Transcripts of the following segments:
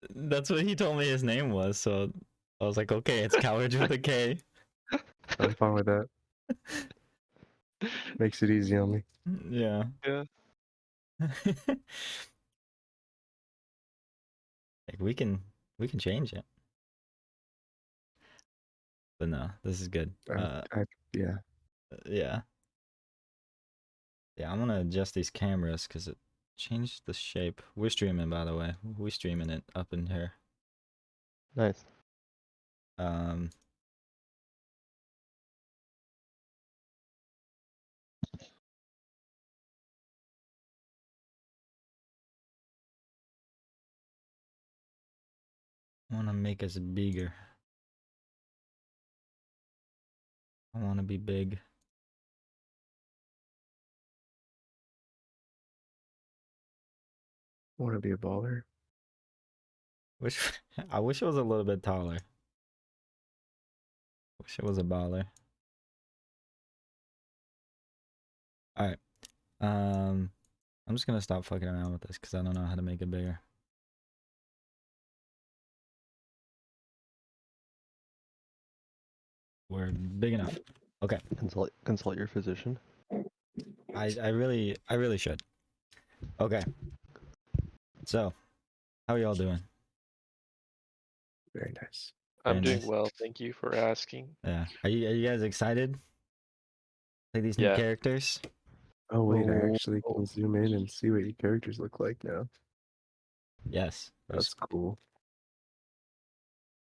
That's what he told me his name was. So I was like, okay, it's Coward with a K. I'm fine with that. Makes it easy on me. Yeah. Yeah. Like we can change it. But no, this is good. Yeah. Yeah. Yeah, I'm gonna adjust these cameras because it changed the shape. We're streaming, by the way. We're streaming it up in here. Nice. Um, I want to make us bigger. I want to be big. Want to be a baller? Wish I wish it was a little bit taller. Wish it was a baller. All right. I'm just gonna stop fucking around with this because I don't know how to make it bigger. We're big enough. Okay. Consult your physician. I really should. Okay. So, how are y'all doing? Very nice. I'm Very doing nice. well. Thank you for asking. Yeah. Are you guys excited? Like these new Yeah. characters? Oh wait, I Oh, actually can zoom in and see what your characters look like now. Yes. That's cool.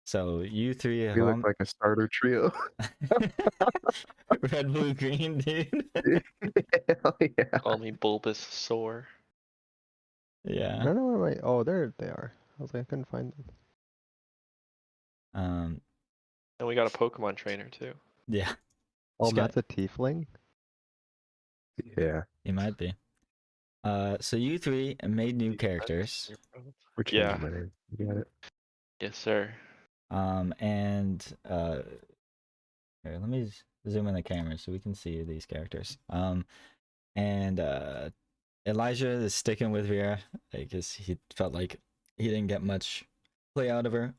So you three have We all look like a starter trio. red, blue, green, dude. Hell yeah. Call me Bulbasaur. I Yeah. don't know where my. Oh, there they are. I was like, I couldn't find them. And we got a Pokemon trainer too. Yeah. Oh, Just got- Matt's a tiefling. Yeah. He might be. So you three made new characters. We're Yeah. changing my name. You got it. Yes, sir. And here, let me zoom in the camera so we can see these characters. And Elijah is sticking with Vera because he felt like he didn't get much play out of her,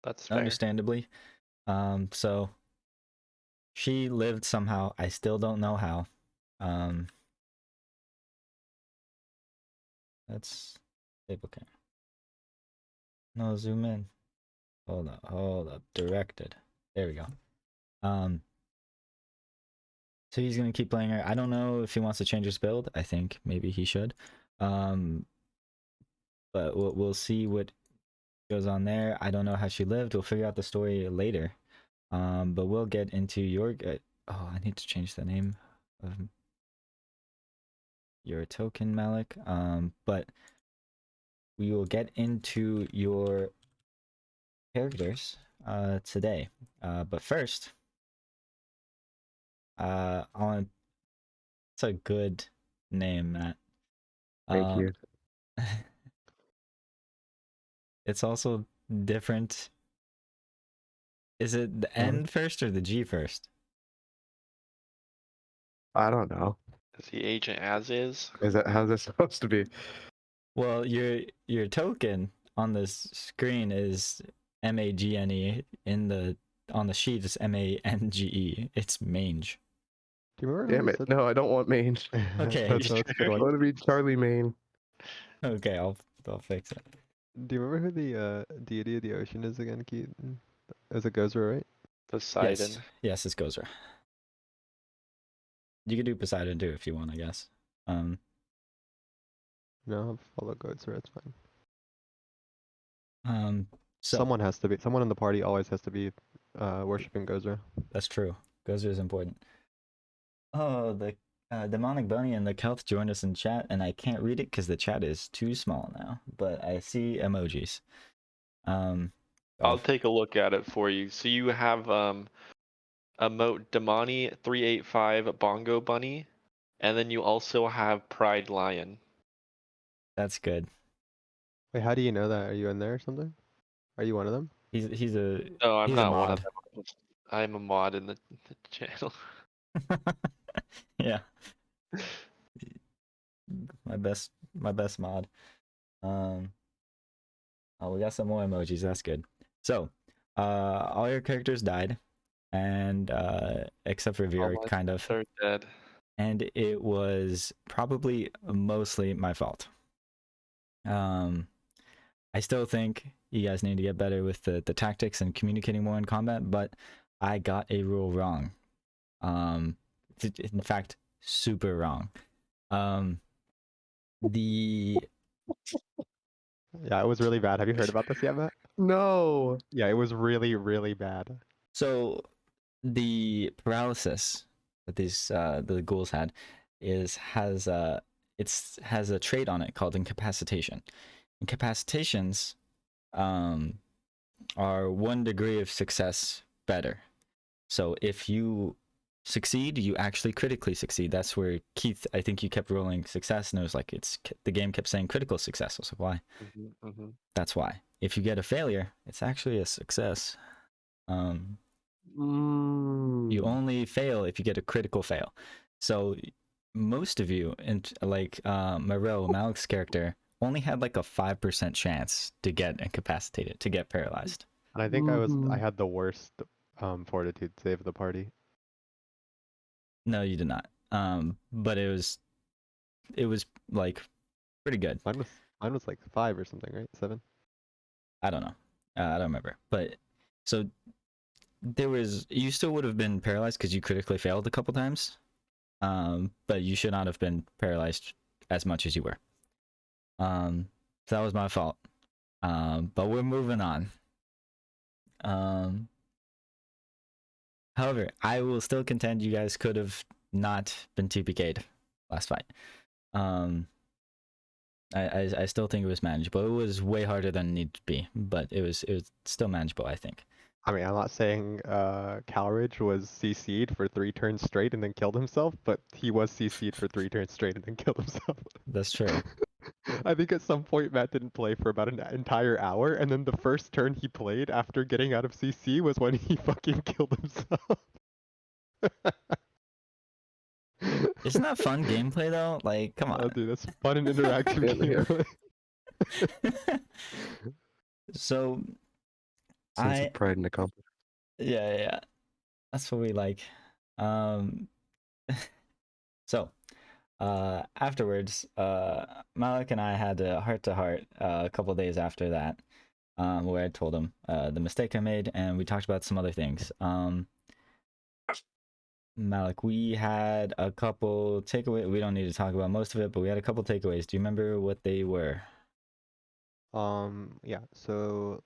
That's fair. understandably. So she lived somehow. I still don't know how. Let's stable cam. No, zoom in. Hold up. Directed. There we go. So he's gonna keep playing her. I don't know if he wants to change his build. I think maybe he should. But we'll see what goes on there. I don't know how she lived. We'll figure out the story later. But we'll get into your. Oh, I need to change the name of your token, Malik. But we will get into your characters today. But first, on it's a good name, Matt. Thank you. It's also different. Is it the N first or the G first? I don't know. Is the agent as is? How's that supposed to be? Well, your token on this screen is MAGNE. On the sheet it's MANGE. It's mange. Do you remember? Damn it. No, I don't want mange. Okay. that's a good I one. want to be Charlie Main. Okay, I'll fix it. Do you remember who the deity of the ocean is again, Keaton? Is it Gozra, right? Poseidon. Yes, it's Gozra. You could do Poseidon too if you want, I guess. No, I'll follow Gozra. It's fine. So Someone in the party always has to be worshiping Gozra. that's true. Gozra is important. Oh, the Demonic Bunny and the Kelth joined us in chat, and I can't read it because the chat is too small now. But I see emojis. I'll take a look at it for you. So you have emote Damani 385 Bongo Bunny, and then you also have Pride Lion. That's good. Wait, how do you know that? Are you in there or something? Are you one of them? He's a No, I'm he's a not one mod. of them. I'm a mod in the channel. Yeah. My best mod. Oh, we got some more emojis. That's good. So, all your characters died, and except for All Vera, my kind of. They're dead. And it was probably mostly my fault. I still think you guys need to get better with the tactics and communicating more in combat, but I got a rule wrong. In fact, super wrong. The Yeah, it was really bad. Have you heard about this yet, Matt? No. Yeah, it was really, really bad. So the paralysis that these the ghouls had has a trait on it called incapacitation. Incapacitations are 1 degree of success better. So if you succeed, you actually critically succeed. That's where Keith, I think you kept rolling success, and it was like the game kept saying critical success. I was like, why? That's why. If you get a failure, it's actually a success. You only fail if you get a critical fail. So most of you, and like Malik's character, only had like a 5% chance to get incapacitated, to get paralyzed. And I think I had the worst fortitude save of the party. No, you did not. But it was like pretty good. Mine was like 5 or something, right? 7. I don't know. I don't remember. But so you still would have been paralyzed because you critically failed a couple times. But you should not have been paralyzed as much as you were. So that was my fault. But we're moving on. However, I will still contend you guys could have not been TPK'd last fight. I still think it was manageable. It was way harder than it needed to be, but it was still manageable, I think. I mean, I'm not saying Calridge was CC'd for 3 turns straight and then killed himself, but he was CC'd for 3 turns straight and then killed himself. That's true. I think at some point Matt didn't play for about an entire hour, and then the first turn he played after getting out of CC was when he fucking killed himself. Isn't that fun gameplay though? Like, come on. Oh, dude, that's fun and interactive Really? gameplay. So Sense of pride and accomplishment. yeah, that's what we like. So afterwards, Malik and I had a heart-to-heart a couple days after that, where I told him the mistake I made, and we talked about some other things. Malik, we had a couple takeaways. We don't need to talk about most of it, but we had a couple takeaways. Do you remember what they were? Yeah, so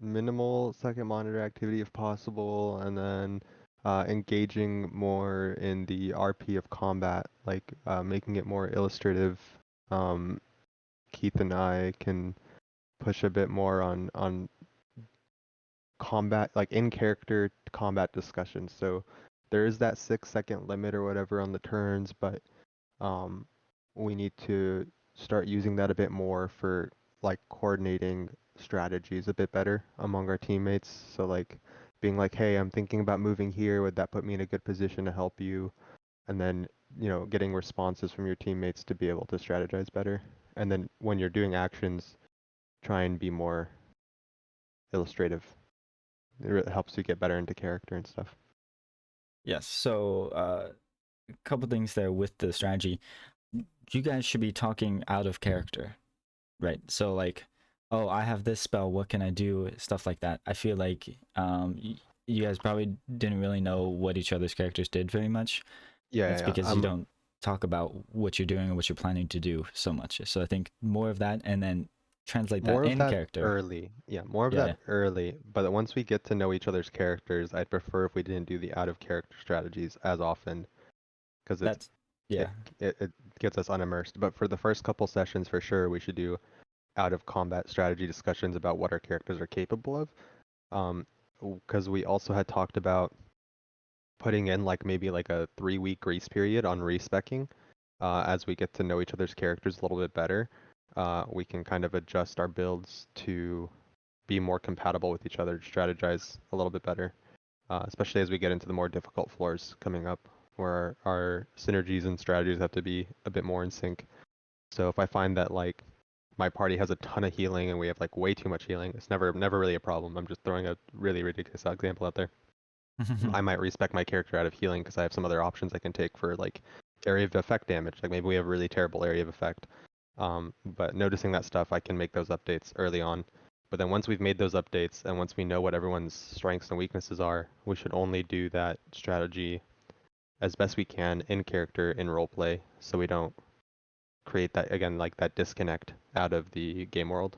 minimal second monitor activity if possible, and then engaging more in the RP of combat, like making it more illustrative. Keith and I can push a bit more on combat, like in character combat discussions. So there is that 6-second limit or whatever on the turns, but we need to start using that a bit more for like coordinating strategies a bit better among our teammates. So like being like, hey, I'm thinking about moving here. Would that put me in a good position to help you? And then, getting responses from your teammates to be able to strategize better. And then when you're doing actions, try and be more illustrative. It really helps you get better into character and stuff. Yes. So a couple things there with the strategy. You guys should be talking out of character, right? So like, oh, I have this spell. What can I do? Stuff like that. I feel like you guys probably didn't really know what each other's characters did very much. Yeah, That's because you don't talk about what you're doing and what you're planning to do so much. So I think more of that, and then translate that in character. Early. Yeah, more of that early. But once we get to know each other's characters, I'd prefer if we didn't do the out of character strategies as often, because it gets us unimmersed. But for the first couple sessions, for sure, we should do out of combat strategy discussions about what our characters are capable of. Because we also had talked about putting in maybe a 3-week grace period on respecking. As we get to know each other's characters a little bit better, we can kind of adjust our builds to be more compatible with each other, strategize a little bit better, especially as we get into the more difficult floors coming up, where our synergies and strategies have to be a bit more in sync. So if I find that my party has a ton of healing and we have like way too much healing, it's never really a problem. I'm just throwing a really ridiculous example out there. I might respec my character out of healing because I have some other options I can take for like area of effect damage. Like maybe we have a really terrible area of effect. But noticing that stuff, I can make those updates early on. But then once we've made those updates and once we know what everyone's strengths and weaknesses are, we should only do that strategy as best we can in character in roleplay, so we don't create that again like that disconnect out of the game world.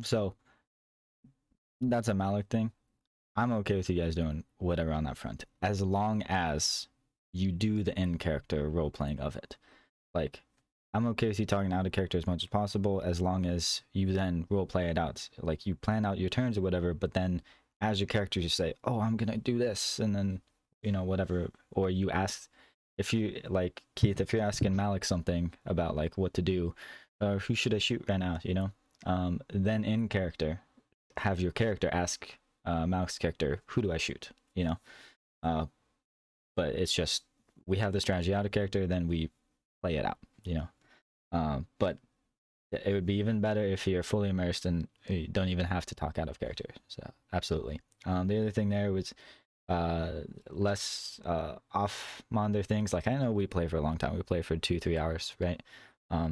So that's a Malik thing. I'm okay with you guys doing whatever on that front, as long as you do the in character role playing of it. Like, I'm okay with you talking out of character as much as possible, as long as you then role play it out. Like, you plan out your turns or whatever, but then as your character, you say, "Oh, I'm gonna do this," and then whatever. Or you ask, if you like Keith, if you're asking Malik something about like what to do, or who should I shoot right now, then in character, have your character ask Malik's character, "Who do I shoot?" But it's just, we have the strategy out of character, then we play it out. But it would be even better if you're fully immersed and you don't even have to talk out of character. So absolutely. The other thing there was less off monitor things. Like, I know we play for a long time. We play for 2-3 hours, right?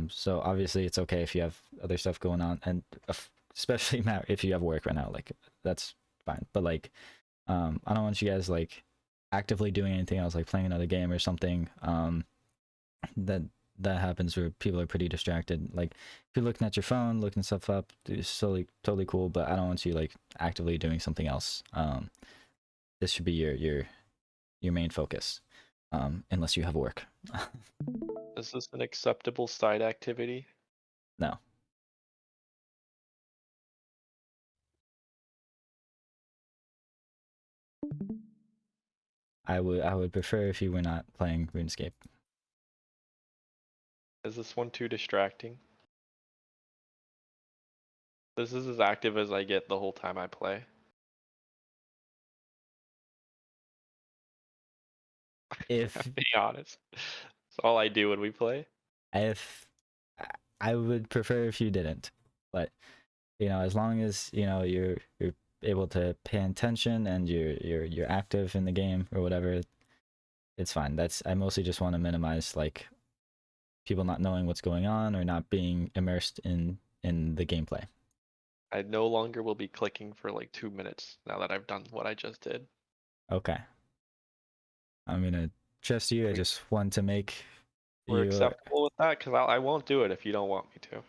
So obviously it's okay if you have other stuff going on, and especially Matt, if you have work right now, like that's fine. But like, I don't want you guys like actively doing anything else, like playing another game or something. That happens where people are pretty distracted. Like, if you're looking at your phone, looking stuff up, it's totally cool, but I don't want you like actively doing something else. This should be your main focus, unless you have work. Is this an acceptable side activity? No. I would prefer if you were not playing RuneScape. Is this one too distracting? This is as active as I get the whole time I play. If Being honest, it's all I do when we play. if I would prefer if you didn't, but as long as you're able to pay attention and you're active in the game or whatever, it's fine. I mostly just want to minimize like people not knowing what's going on or not being immersed in the gameplay. I no longer will be clicking for like 2 minutes now that I've done what I just did. Okay. I'm gonna trust you. I just want to make We're you acceptable with that, because I won't do it if you don't want me to.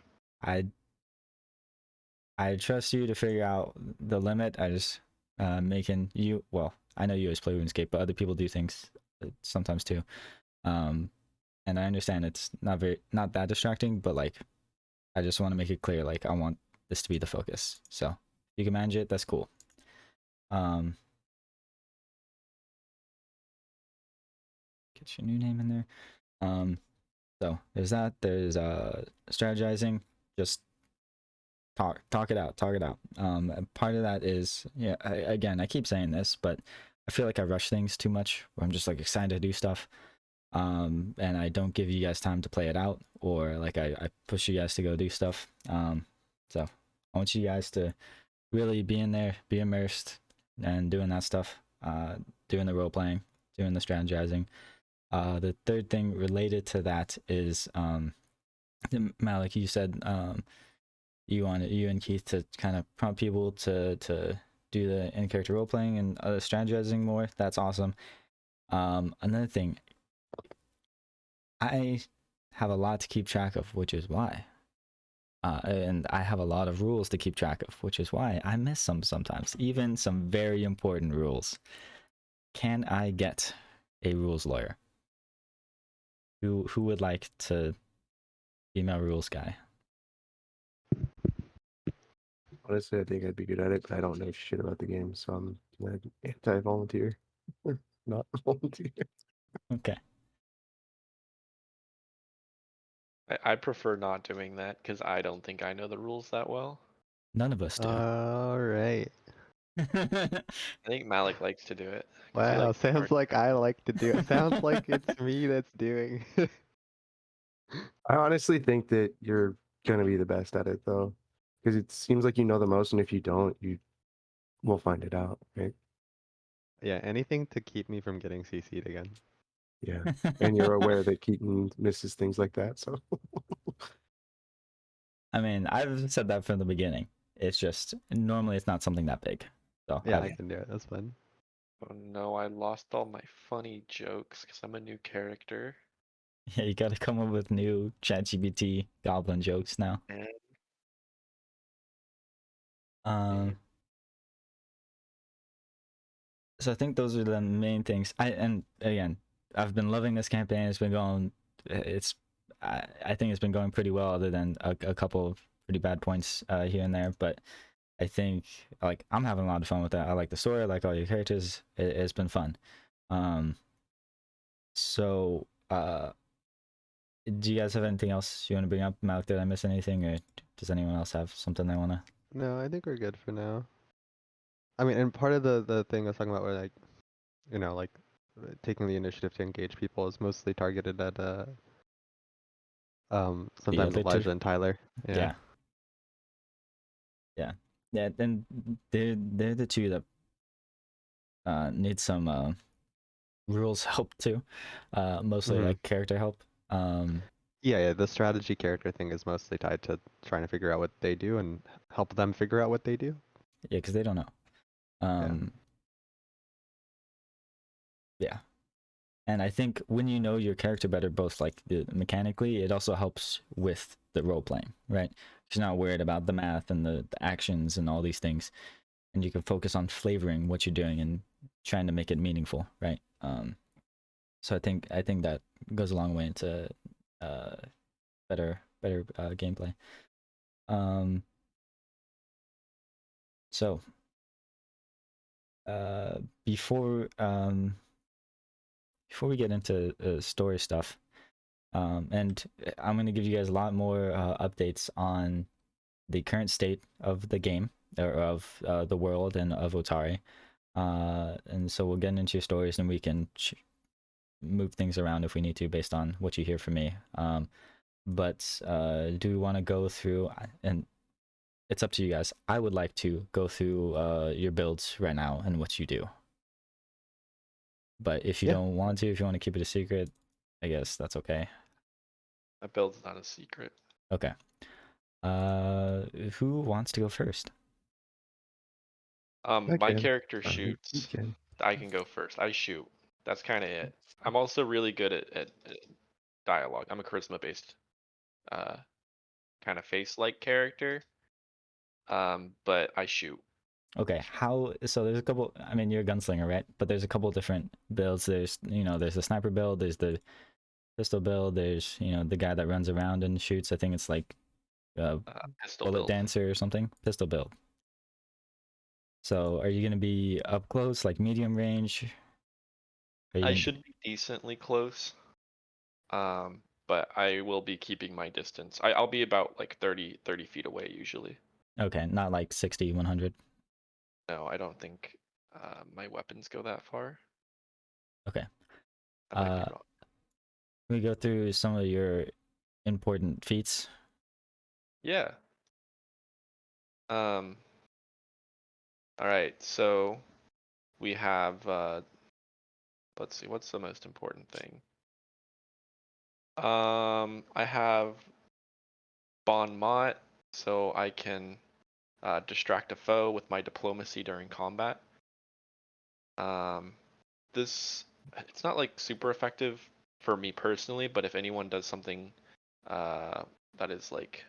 I trust you to figure out the limit. I just making you, well, I know you always play RuneScape, but other people do things sometimes too. And I understand it's not that distracting, but like, I just want to make it clear, like, I want this to be the focus. So if you can manage it, that's cool. Get your new name in there. So there's that. There's strategizing. Just talk it out. Part of that is, again, I keep saying this, but I feel like I rush things too much, where I'm just like excited to do stuff, and I don't give you guys time to play it out, or like I push you guys to go do stuff. So I want you guys to really be in there, be immersed, and doing that stuff, doing the role playing, doing the strategizing. The third thing related to that is, Malik, you said you and Keith to kind of prompt people to do the in-character role playing and strategizing more. That's awesome. Another thing, I have a lot to keep track of, which is why. And I have a lot of rules to keep track of, which is why I miss some sometimes, even some very important rules. Can I get a rules lawyer? Who would like to be my rules guy? Honestly, I think I'd be good at it, but I don't know shit about the game, so I'm gonna anti-volunteer. Not volunteer. Okay. I prefer not doing that because I don't think I know the rules that well. None of us do. All right. I think Malik likes to do it. 'Cause he Wow, likes to sounds argue. like I like to do it. Sounds like it's me that's doing. I honestly think that you're gonna be the best at it though, because it seems like you know the most, and if you don't, you will find it out, right? Yeah, anything to keep me from getting CC'd again. Yeah, and you're aware that Keaton misses things like that, so I mean, I've said that from the beginning. It's just normally it's not something that big. So Yeah, I can do it. That's fun. Oh no, I lost all my funny jokes because I'm a new character. yeah, you gotta come up with new ChatGPT goblin jokes now. And Um, so I think those are the main things. And again, I've been loving this campaign. It's been going. It's I think it's been going pretty well, other than a couple of pretty bad points here and there. But I think like I'm having a lot of fun with that. I like the story. I like all your characters. It's been fun. Um, so do you guys have anything else you want to bring up, Malik? Did I miss anything, or does anyone else have something they want to? No, I think we're good for now. I mean, and part of the thing I was talking about where like, like taking the initiative to engage people is mostly targeted at The sometimes other two? Elijah and Tyler. Yeah. Yeah. Yeah. Then they're the two that need some rules help too. Mostly Mhm. like character help. Yeah, the strategy character thing is mostly tied to trying to figure out what they do and help them figure out what they do. Yeah, because they don't know. Yeah. Yeah. And I think when you know your character better, both like mechanically, it also helps with the role playing, right? Because you're not worried about the math and the actions and all these things, and you can focus on flavoring what you're doing and trying to make it meaningful, right? So I think that goes a long way into uh, better gameplay. Um, so uh, before um, before we get into story stuff, and I'm going to give you guys a lot more updates on the current state of the game or of the world and of Otari. And so we'll get into your stories and we can move things around if we need to based on what you hear from me. But do we want to go through, and it's up to you guys. I would like to go through your builds right now and what you do. But if you Yeah. don't want to, if you want to keep it a secret, I guess that's okay. my build's not a secret. Okay. Who wants to go first? I My can. character You shoots. can. I can go first. I shoot. That's kind of it. I'm also really good at dialogue. I'm a charisma based uh kind of face like character. But I shoot. Okay, so there's a couple. I mean, you're a gunslinger, right? But there's a couple different builds. There's the sniper build, there's the pistol build, there's the guy that runs around and shoots. I think it's like Pistol bullet build. dancer or something. Pistol build. So are you gonna be up close, like medium range? Are you I gonna be should be decently close. But I will be keeping my distance. I'll be about like 30 feet away usually. okay? Not like 60, 100. No, I don't think my weapons go that far. Okay. I might be Uh, wrong. we go through some of your important feats. Yeah. All right. So we have let's see, what's the most important thing? I have Bon Mot, so I can distract a foe with my diplomacy during combat. Um, this it's not like super effective for me personally, but if anyone does something that is like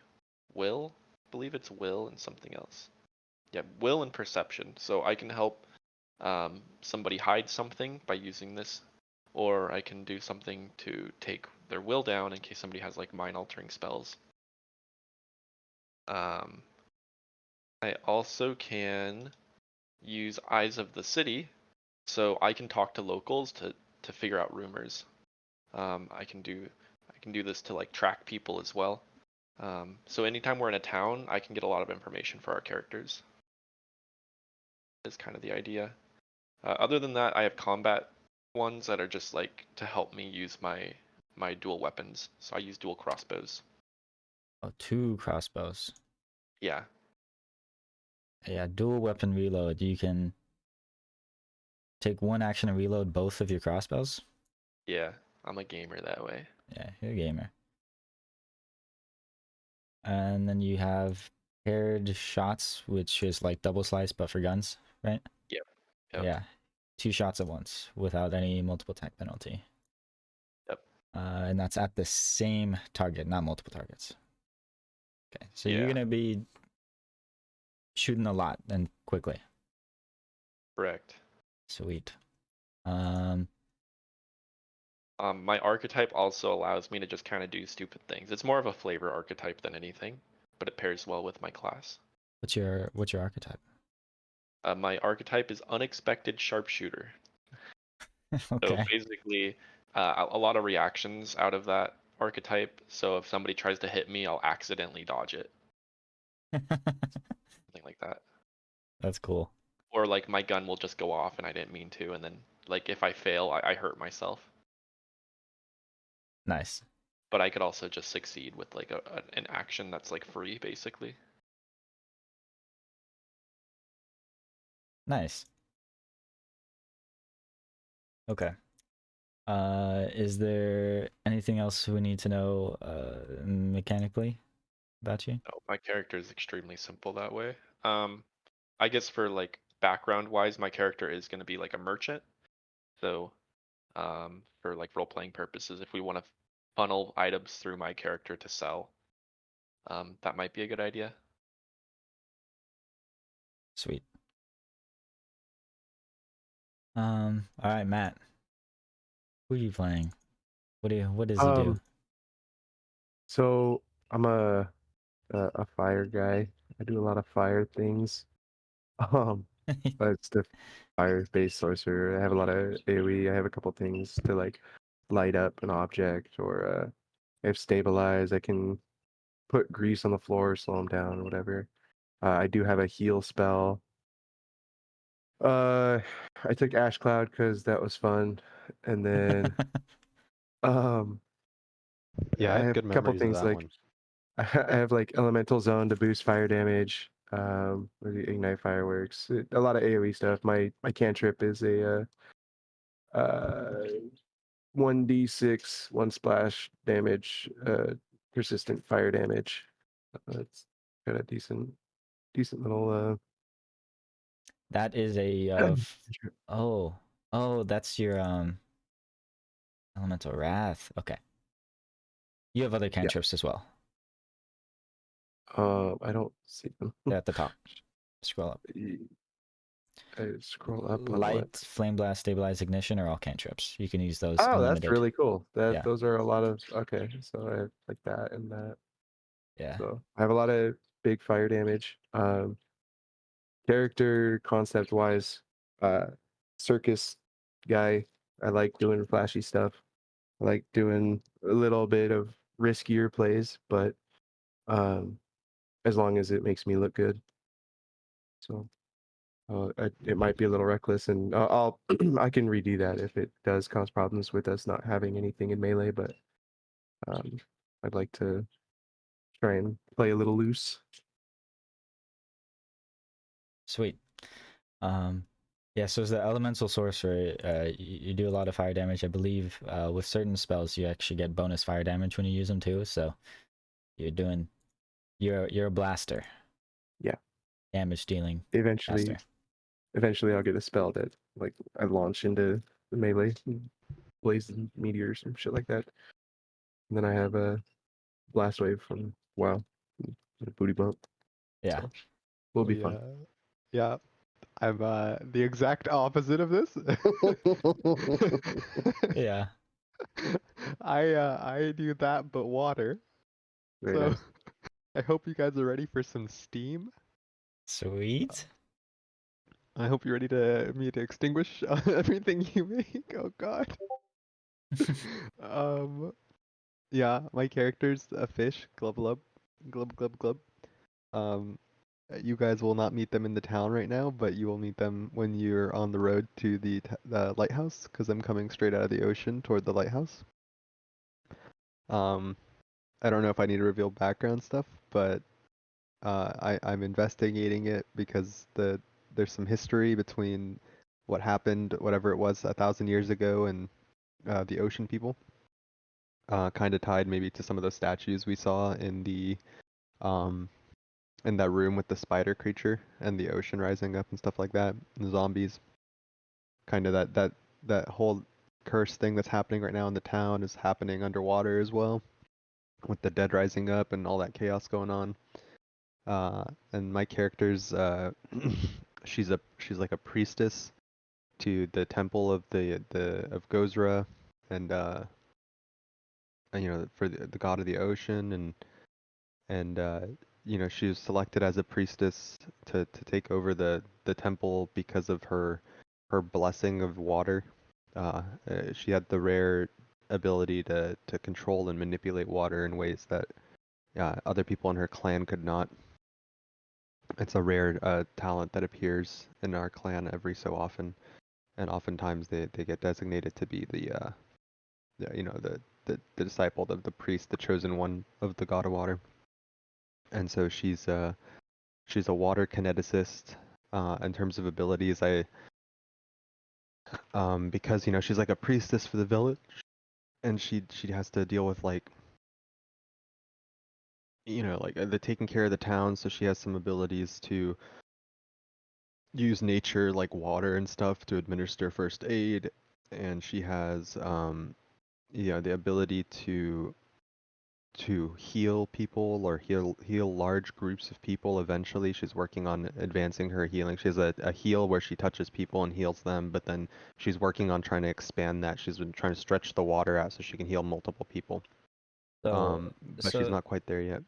will, I believe it's will and something else. Yeah, will and perception. So I can help somebody hide something by using this, or I can do something to take their will down in case somebody has like mind altering spells. Um, I also can use Eyes of the City, so I can talk to locals to figure out rumors. I can do this to like track people as well. So anytime we're in a town, I can get a lot of information for our characters. Is kind of the idea. Other than that, I have combat ones that are just like to help me use my my dual weapons. So I use dual crossbows. Oh, 2 crossbows. Yeah. Yeah, dual weapon reload. You can take 1 action and reload both of your crossbows. Yeah. I'm a gamer that way. Yeah, you're a gamer. And then you have paired shots, which is like double slice but for guns, right? Yep. Yep. Yeah, 2 shots at once without any multiple attack penalty. Yep. And that's at the same target, not multiple targets. Okay, so you're Yeah. gonna be shooting a lot and quickly. Correct. Sweet. My archetype also allows me to just kind of do stupid things. It's more of a flavor archetype than anything, but it pairs well with my class. What's your archetype? My archetype is unexpected sharpshooter. So Okay. basically, a lot of reactions out of that archetype. So if somebody tries to hit me, I'll accidentally dodge it, something like that. That's cool. Or like my gun will just go off and I didn't mean to, and then like if I fail, I hurt myself. Nice. But I could also just succeed with like an action that's like free, basically. Nice. Okay. Is there anything else we need to know mechanically about you? Oh, my character is extremely simple that way. I guess for like background wise, my character is going to be like a merchant. So, for like role playing purposes, if we want to funnel items through my character to sell, that might be a good idea. Sweet. All right, Matt. Who are you playing? What does he do? So I'm a fire guy. I do a lot of fire things. But it's the fire-based sorcerer. I have a lot of AoE. I have a couple things to like light up an object, or I have stabilize. I can put grease on the floor, slow them down, or whatever. I do have a heal spell. I took Ash Cloud because that was fun, and then um, Yeah, I I have have good a couple memories of things that like one. I have like Elemental Zone to boost fire damage. Or the Ignite Fireworks. A lot of AoE stuff. My cantrip is a 1d6 1 splash damage, persistent fire damage. It's got a decent little That is a cantrip. oh, that's your elemental wrath. Okay. You have other Yeah. cantrips as well. I don't see them. They're at the top. Scroll up. I scroll up on what? Light, flame blast, stabilize, ignition are all cantrips. You can use those Oh, that's unlimited. really cool. Yeah. Those are a lot of okay. So I have like that and that. Yeah. So I have a lot of big fire damage. Character concept wise, circus guy. I like doing flashy stuff. I like doing a little bit of riskier plays, but as long as it makes me look good. So it might be a little reckless, and I'll I can redo that if it does cause problems with us not having anything in melee. But I'd like to try and play a little loose. Sweet. Yeah, so as the elemental sorcerer, you do a lot of fire damage. I believe with certain spells you actually get bonus fire damage when you use them too. So you're a blaster. Yeah. Damage dealing Eventually, blaster. I'll get a spell that like I launch into the melee, blaze and meteors and shit like that. And then I have a blast wave from WoW, and a booty bump. Yeah. So will be fun. Yeah, I'm the exact opposite of this. Yeah. I do that but water. Very So nice. I hope you guys are ready for some steam. Sweet. I hope you're ready to me to extinguish everything you make. Oh God. Um, yeah, my character's a fish. Glub glub, glub glub glub. Um, you guys will not meet them in the town right now, but you will meet them when you're on the road to the lighthouse, because I'm coming straight out of the ocean toward the lighthouse. I don't know if I need to reveal background stuff, but I'm investigating it because there's some history between what happened, whatever it was, 1,000 years ago, and the ocean people. Kind of tied maybe to some of those statues we saw um in that room with the spider creature and the ocean rising up and stuff like that. The zombies. Kind of that whole curse thing that's happening right now in the town is happening underwater as well, with the dead rising up and all that chaos going on. And my character's she's like a priestess to the temple of the of Gozra, and you know, for the god of the ocean, and you know, she was selected as a priestess to take over the temple because of her blessing of water. She had the rare ability to control and manipulate water in ways that other people in her clan could not. It's a rare talent that appears in our clan every so often, and oftentimes they get designated to be you know, the disciple, the priest, the chosen one of the god of water. And so she's a water kineticist. In terms of abilities, because you know, she's like a priestess for the village, and she has to deal with, like, you know, like the taking care of the town, so she has some abilities to use nature like water and stuff to administer first aid, and she has you know, the ability to heal people or heal large groups of people eventually. She's working on advancing her healing. She has a heal where she touches people and heals them, but then she's working on trying to expand that. She's been trying to stretch the water out so she can heal multiple people. So, But she's so not quite there yet.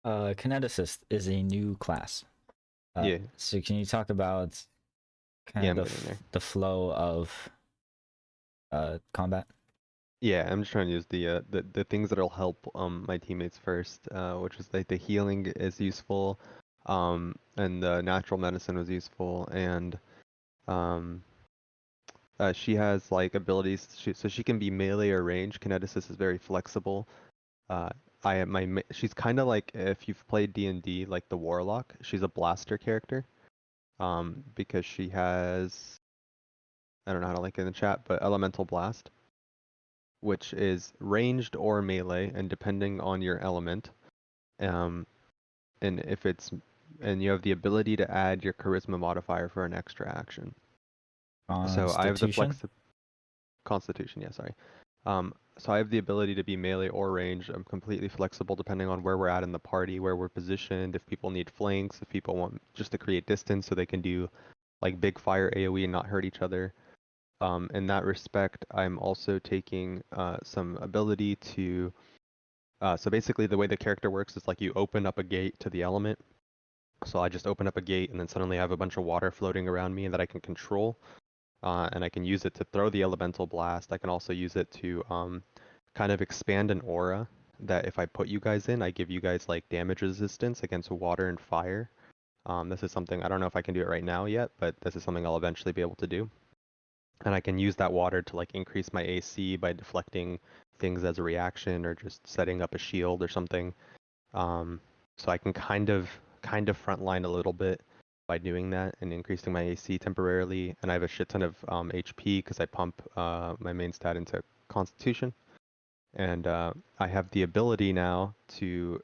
kineticist is a new class. Yeah. So can you talk about kind Yeah, of I'm getting there. the flow of combat? Yeah, I'm just trying to use the things that'll help my teammates first, which is like the healing is useful, and the natural medicine was useful, and um she has like abilities, so she can be melee or range. Kineticist is very flexible. Uh, she's kind of like, if you've played D&D, like the Warlock. She's a blaster character, because she has, I don't know how to link it in the chat, but Elemental Blast, which is ranged or melee, and depending on your element, um, and if it's, and you have the ability to add your charisma modifier for an extra action. So I have the Constitution. Constitution, yeah, sorry. So I have the ability to be melee or range. I'm completely flexible depending on where we're at in the party, where we're positioned, if people need flanks, if people want just to create distance so they can do like big fire AoE and not hurt each other. In that respect, I'm also taking some ability to, so basically the way the character works is like you open up a gate to the element. So I just open up a gate and then suddenly I have a bunch of water floating around me that I can control. And I can use it to throw the elemental blast. I can also use it to kind of expand an aura that if I put you guys in, I give you guys like damage resistance against water and fire. This is something, I don't know if I can do it right now yet, but this is something I'll eventually be able to do. And I can use that water to like increase my AC by deflecting things as a reaction or just setting up a shield or something. So I can kind of frontline a little bit by doing that and increasing my AC temporarily. And I have a shit ton of HP because I pump my main stat into Constitution. And I have the ability now to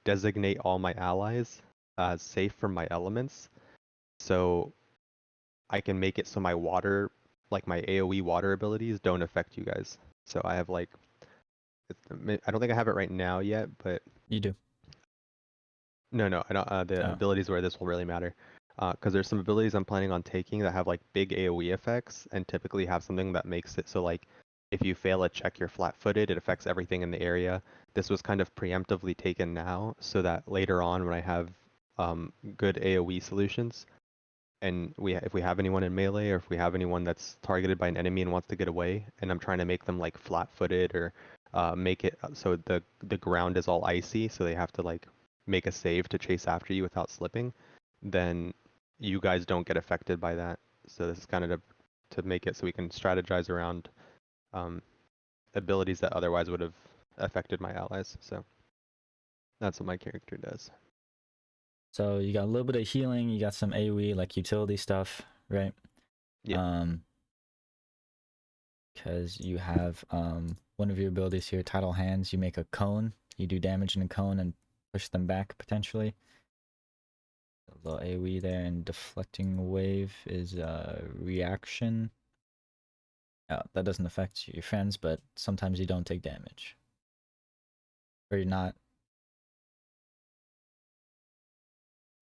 designate all my allies as safe from my elements. So I can make it so my water, like my AoE water abilities, don't affect you guys. So I have like, I don't think I have it right now yet, but You do. no, I don't. The Oh. abilities where this will really matter, because there's some abilities I'm planning on taking that have like big AoE effects, and typically have something that makes it so like if you fail a check, you're flat-footed. It affects everything in the area. This was kind of preemptively taken now, so that later on when I have good AoE solutions, and if we have anyone in melee, or if we have anyone that's targeted by an enemy and wants to get away, and I'm trying to make them like flat-footed, or make it so the ground is all icy, so they have to like make a save to chase after you without slipping, then you guys don't get affected by that. So this is kind of to make it so we can strategize around abilities that otherwise would have affected my allies. So that's what my character does. So you got a little bit of healing, you got some AoE like utility stuff, right? Yeah. Because you have one of your abilities here, Tidal Hands. You make a cone. You do damage in a cone and push them back potentially. A little AoE there, and deflecting wave is reaction. That doesn't affect your friends, but sometimes you don't take damage, or you're not.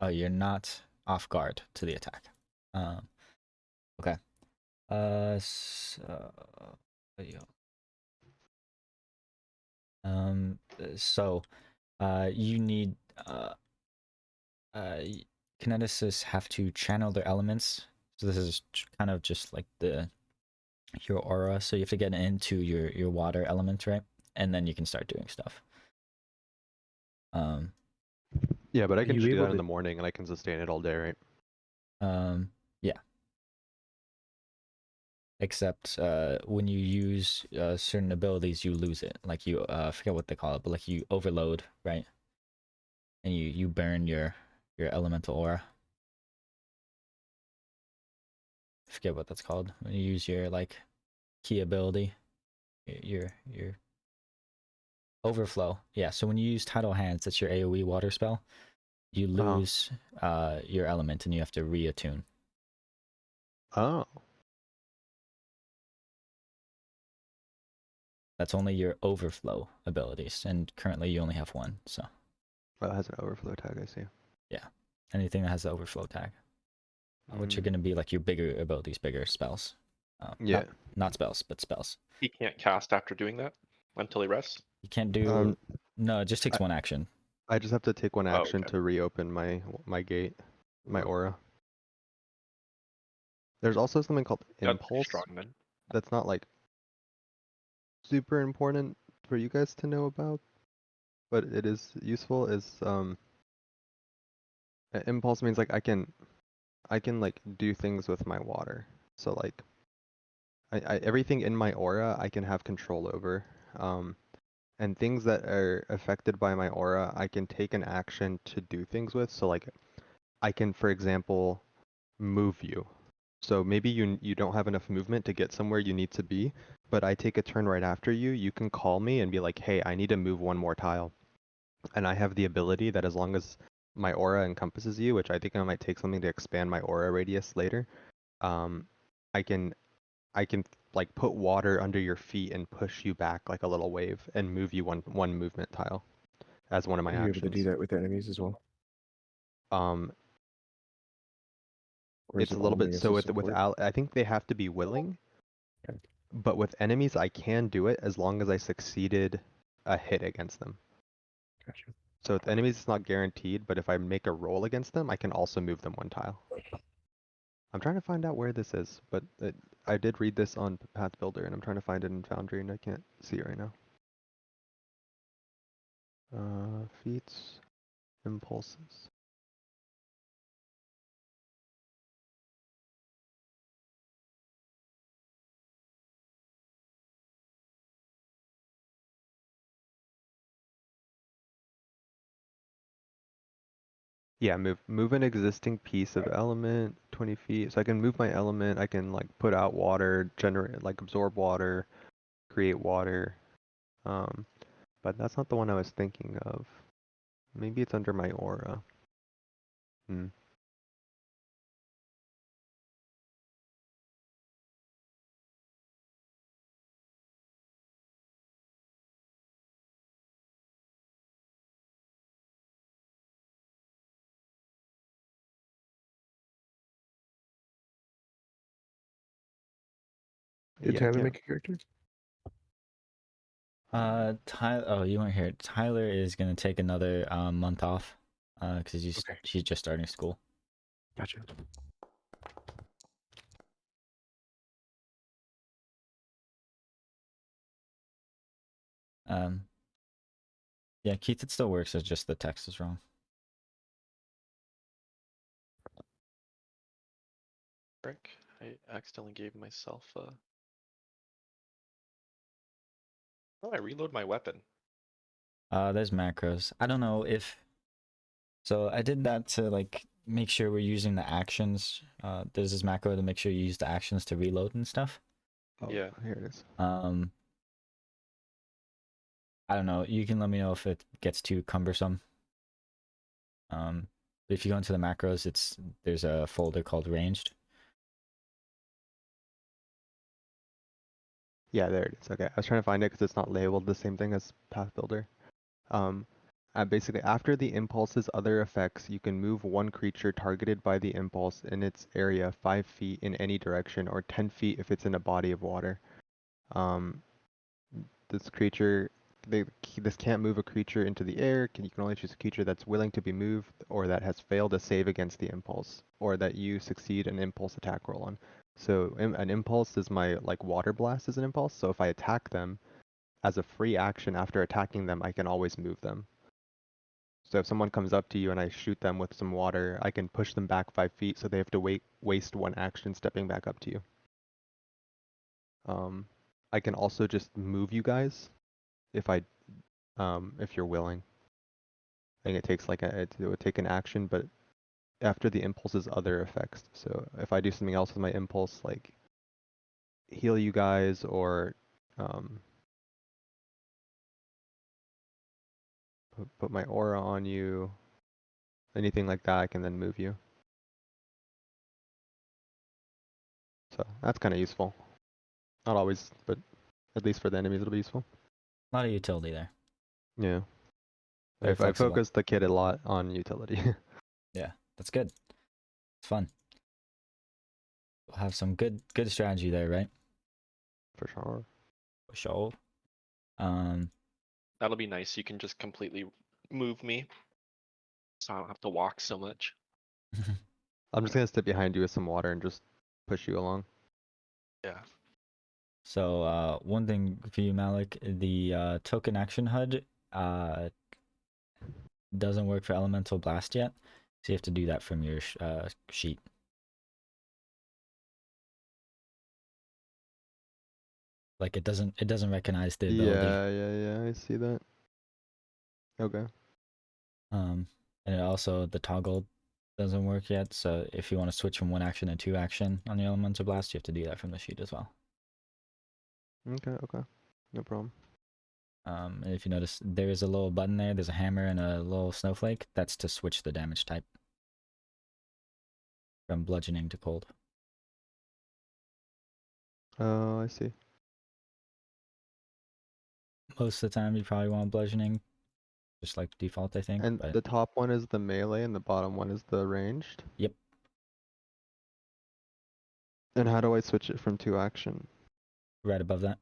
Oh, you're not off guard to the attack. Okay. Yeah. So, you need kineticists have to channel their elements. So this is kind of just like your aura. So you have to get into your water element, right? And then you can start doing stuff. Yeah, but I Are can you just do able that in to? the morning and I can sustain it all day, right? Yeah. Except when you use certain abilities, you lose it. Like you, I forget what they call it, but like you overload, right? And you burn your elemental aura. I forget what that's called. When you use your like key ability, your overflow. Yeah. So when you use Tidal Hands, that's your AoE water spell. You lose your element and you have to reattune. Oh. That's only your overflow abilities, and currently you only have one. So Well, it has an overflow tag, I see. yeah, anything that has the overflow tag, which are going to be like your bigger abilities, bigger spells. Yeah. Not spells, but spells. He can't cast after doing that until he rests. You can't do. No, it just takes one action. I just have to take one Oh, action okay. to reopen my gate, my aura. There's also something called That's pretty impulse. strong then. That's not like super important for you guys to know about, but it is useful. Is impulse means like I can like do things with my water. So like everything in my aura I can have control over. And things that are affected by my aura, I can take an action to do things with. So like I can, for example, move you. So maybe you don't have enough movement to get somewhere you need to be, but I take a turn right after you. You can call me and be like, "Hey, I need to move one more tile." And I have the ability that as long as my aura encompasses you, which I think I might take something to expand my aura radius later, um, I can like put water under your feet and push you back like a little wave and move you one movement tile as one of my Are you able to do actions. that with enemies as well? Um, Or is it's it a little bit only as a so with support? I think they have to be willing, Okay. but with enemies I can do it as long as I succeeded a hit against them. Gotcha. So with enemies it's not guaranteed, but if I make a roll against them, I can also move them one tile. I'm trying to find out where this is, but I did read this on Path Builder and I'm trying to find it in Foundry and I can't see it right now. Feats, impulses. Yeah, move an existing piece of element 20 feet. So I can move my element, I can like put out water, generate like absorb water, create water. But that's not the one I was thinking of. Maybe it's under my aura. Hmm. Did Yeah, I Tyler can't. make a character? Tyler. Oh, you weren't here. Tyler is gonna take another month off, because Okay. she's just starting school. Gotcha. Yeah, Keith, it still works. It's just the text is wrong. Frick. I accidentally gave myself a... Oh, I reload my weapon. There's macros. I don't know if so. I did that to like make sure we're using the actions. There's this macro to make sure you use the actions to reload and stuff. Oh, Yeah. here it is. I don't know. You can let me know if it gets too cumbersome. If you go into the macros, there's a folder called ranged. Yeah, there it is. Okay, I was trying to find it because it's not labeled the same thing as Path Builder. Um, basically, after the impulse's other effects, you can move one creature targeted by the impulse in its area 5 feet in any direction, or 10 feet if it's in a body of water. This creature, this can't move a creature into the air. You can only choose a creature that's willing to be moved, or that has failed a save against the impulse, or that you succeed an impulse attack roll on. So an impulse is my like water blast is an impulse. So if I attack them as a free action after attacking them, I can always move them. So if someone comes up to you and I shoot them with some water, I can push them back 5 feet, so they have to waste one action stepping back up to you. I can also just move you guys if you're willing. I think it takes like it would take an action, but after the impulse's other effects. So if I do something else with my impulse, like heal you guys or um, put my aura on you, anything like that, I can then move you. So that's kind of useful. Not always, but at least for the enemies it'll be useful. A lot of utility there. Yeah. Very I flexible. focused the kit a lot on utility. Yeah, that's good. It's fun. We'll have some good strategy there, right? For sure. For sure. That'll be nice. You can just completely move me, so I don't have to walk so much. I'm just gonna step behind you with some water and just push you along. Yeah. So one thing for you, Malik, the token action HUD doesn't work for elemental blast yet, so you have to do that from your sheet. Like it doesn't recognize the ability. Yeah, I see that. Okay. And it also the toggle doesn't work yet, so if you want to switch from one action to two action on the elemental blast, you have to do that from the sheet as well. Okay. No problem. And if you notice, there is a little button there. There's a hammer and a little snowflake. That's to switch the damage type from bludgeoning to cold. Oh, I see. Most of the time, you probably want bludgeoning, just like default, I think. And But the top one is the melee and the bottom one is the ranged? yep, And how do I switch it from 2 action? right above that,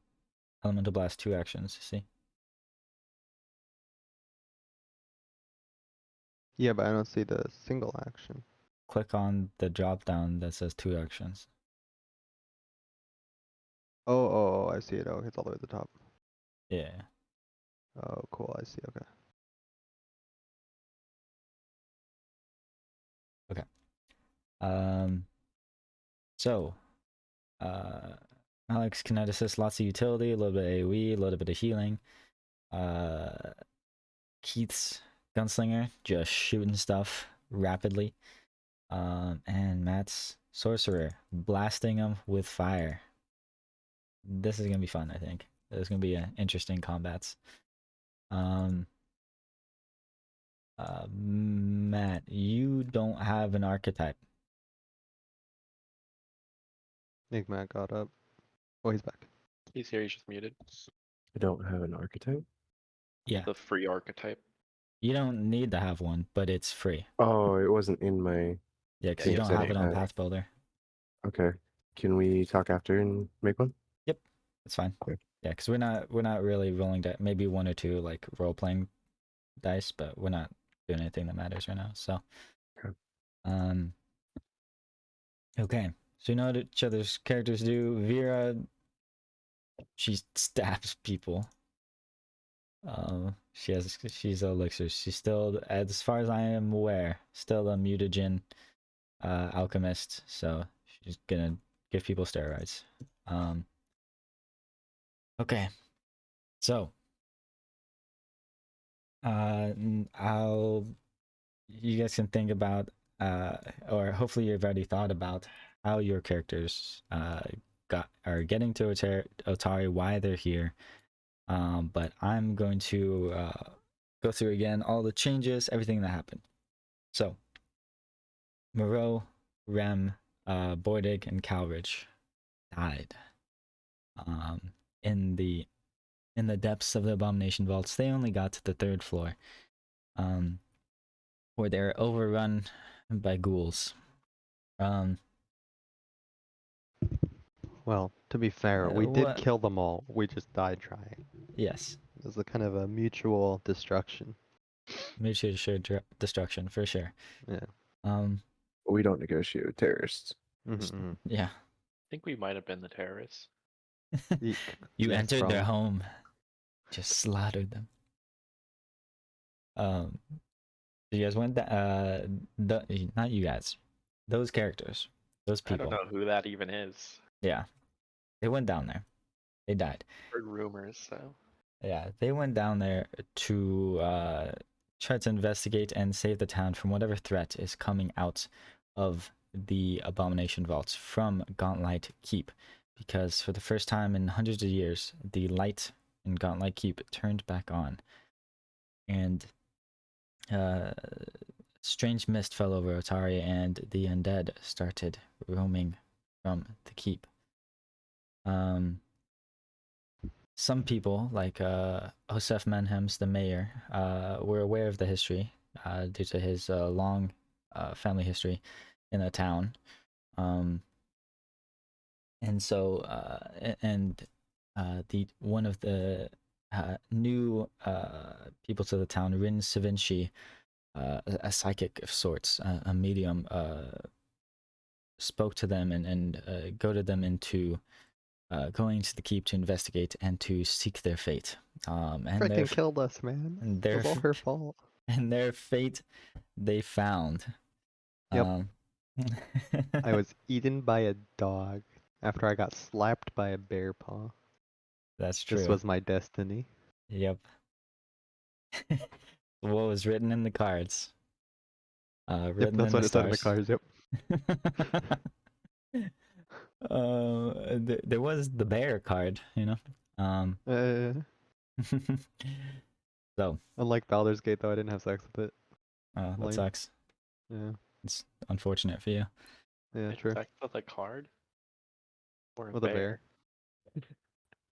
elemental blast, two actions. See, Yeah, but I don't see the single action. click on the drop down that says two actions. Oh, I see it. Oh, it's all the way at the top. Yeah. Oh, cool. I see. Okay. Okay. So, Alex Kinetic Assist, lots of utility, a little bit of AoE, a little bit of healing. Keith's Gunslinger, just shooting stuff rapidly. And Matt's Sorcerer, blasting them with fire. This is gonna be fun, I think. There's gonna be interesting combats. Matt, you don't have an archetype. Matt got up. Oh, he's back. He's here. He's just muted. I don't have an archetype. Yeah, The free archetype. you don't need to have one, but it's free. Oh, it wasn't in my. Yeah, because Yeah, you you don't said have it it. on Path Builder. Okay. Can we talk after and make one? Yep, that's fine. Okay. Yeah, because we're not really rolling maybe one or two like role playing dice, but we're not doing anything that matters right now. So, Okay. Okay. So you know what each other's characters do. Vera, she stabs people. She's elixir. She's still, as far as I am aware, still a mutagen alchemist. So she's gonna give people steroids. Okay. So I'll. You guys can think about, or hopefully you've already thought about how your characters are getting to Otari, why they're here. But I'm going to go through again all the changes, everything that happened. So, Moreau, Rem, Boydig, and Calridge died. In the depths of the Abomination Vaults, they only got to the 3rd floor, where they're overrun by ghouls. Well, to be fair, we did What? kill them all. We just died trying. Yes, It was a kind of a mutual destruction. mutually assured destruction for sure. Yeah. We don't negotiate with terrorists. Mm-hmm. Yeah. I think we might have been the terrorists. You Yeah, entered their from- home, just slaughtered them. You guys went not you guys, those characters, those I people. don't know who that even is. Yeah, they went down there. They died. Heard rumors, so. Yeah, they went down there to try to investigate and save the town from whatever threat is coming out of the Abomination Vaults from Gauntlet Keep, because for the first time in hundreds of years, the light in Gauntlet Keep turned back on, and strange mist fell over Otari, and the undead started roaming from the keep. Some people, like Josef Menhems, the mayor, were aware of the history due to his long family history in the town. And so, the one of the new people to the town, Rin Savinci, a psychic of sorts, a medium, spoke to them and goaded them into going to the keep to investigate and to seek their fate. And Freaking killed us, man. and It was all her fault. and their fate they found. Yep. I was eaten by a dog after I got slapped by a bear paw. That's true. This was my destiny. Yep. What was written in the cards? Yep, Written that's in what the it said in the stars. cards. Yep. There was the bear card, you know. So. Unlike Baldur's Gate, though, I didn't have sex with it. That Lame. sucks. Yeah. It's unfortunate for you. Yeah, It's true. like with a card? Or With a bear.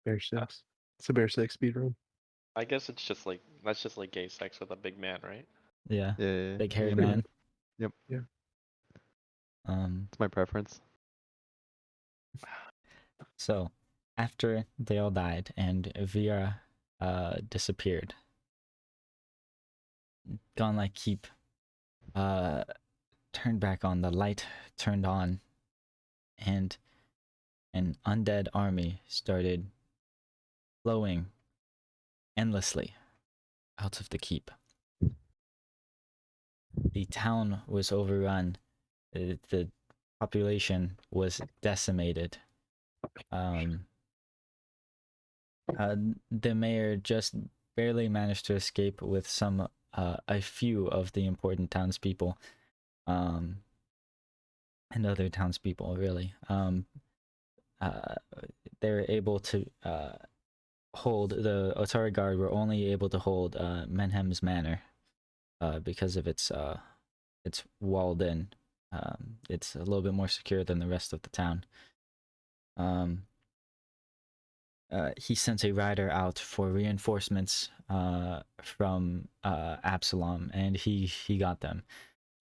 Bear sex. It's a bear sex speedrun. I guess it's just like, that's just like gay sex with a big man, right? Yeah. Yeah. Big hairy pretty man. much. Yep. Yeah. It's my preference. So after they all died and Vera disappeared, Gauntlet Keep turned back on, the light turned on, and an undead army started flowing endlessly out of the keep. The town was overrun. The population was decimated. The mayor just barely managed to escape with a few of the important townspeople, and other townspeople really. They were able to hold, the Otari Guard were only able to hold Menhem's Manor because of its walled in. It's a little bit more secure than the rest of the town. He sent a rider out for reinforcements from Absalom, and he got them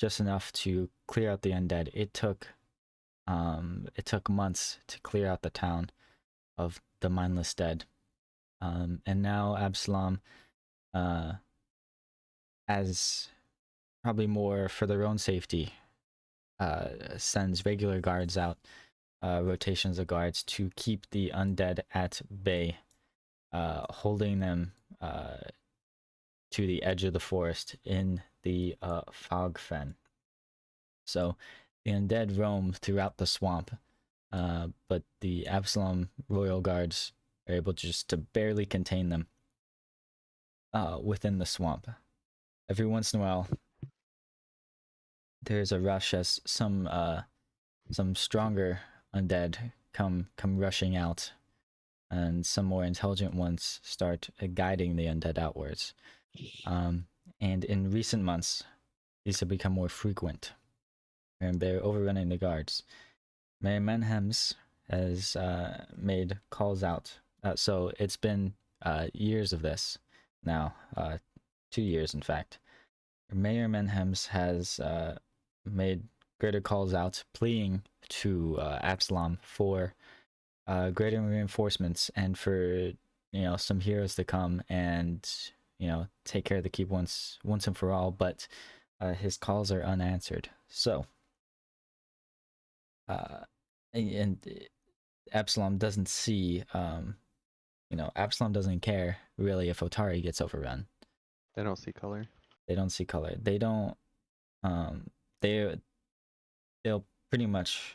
just enough to clear out the undead. It took months to clear out the town of the mindless dead. And now Absalom, as probably more for their own safety, sends regular guards out, rotations of guards to keep the undead at bay, holding them to the edge of the forest in the fog fen. So the undead roam throughout the swamp, but the Absalom royal guards are able to just barely contain them. within the swamp. Every once in a while, there's a rush as some stronger undead come rushing out, and some more intelligent ones start guiding the undead outwards. And in recent months, these have become more frequent, and they're overrunning the guards. Mayor Menhems has made calls out. So it's been years of this now, 2 years in fact. Mayor Menhems has made greater calls out, pleading to Absalom for greater reinforcements and for some heroes to come and take care of the keep once and for all. But his calls are unanswered. So, and Absalom doesn't see. Absalom doesn't care really if Otari gets overrun. They don't see color. They don't see color. They don't. They'll pretty much.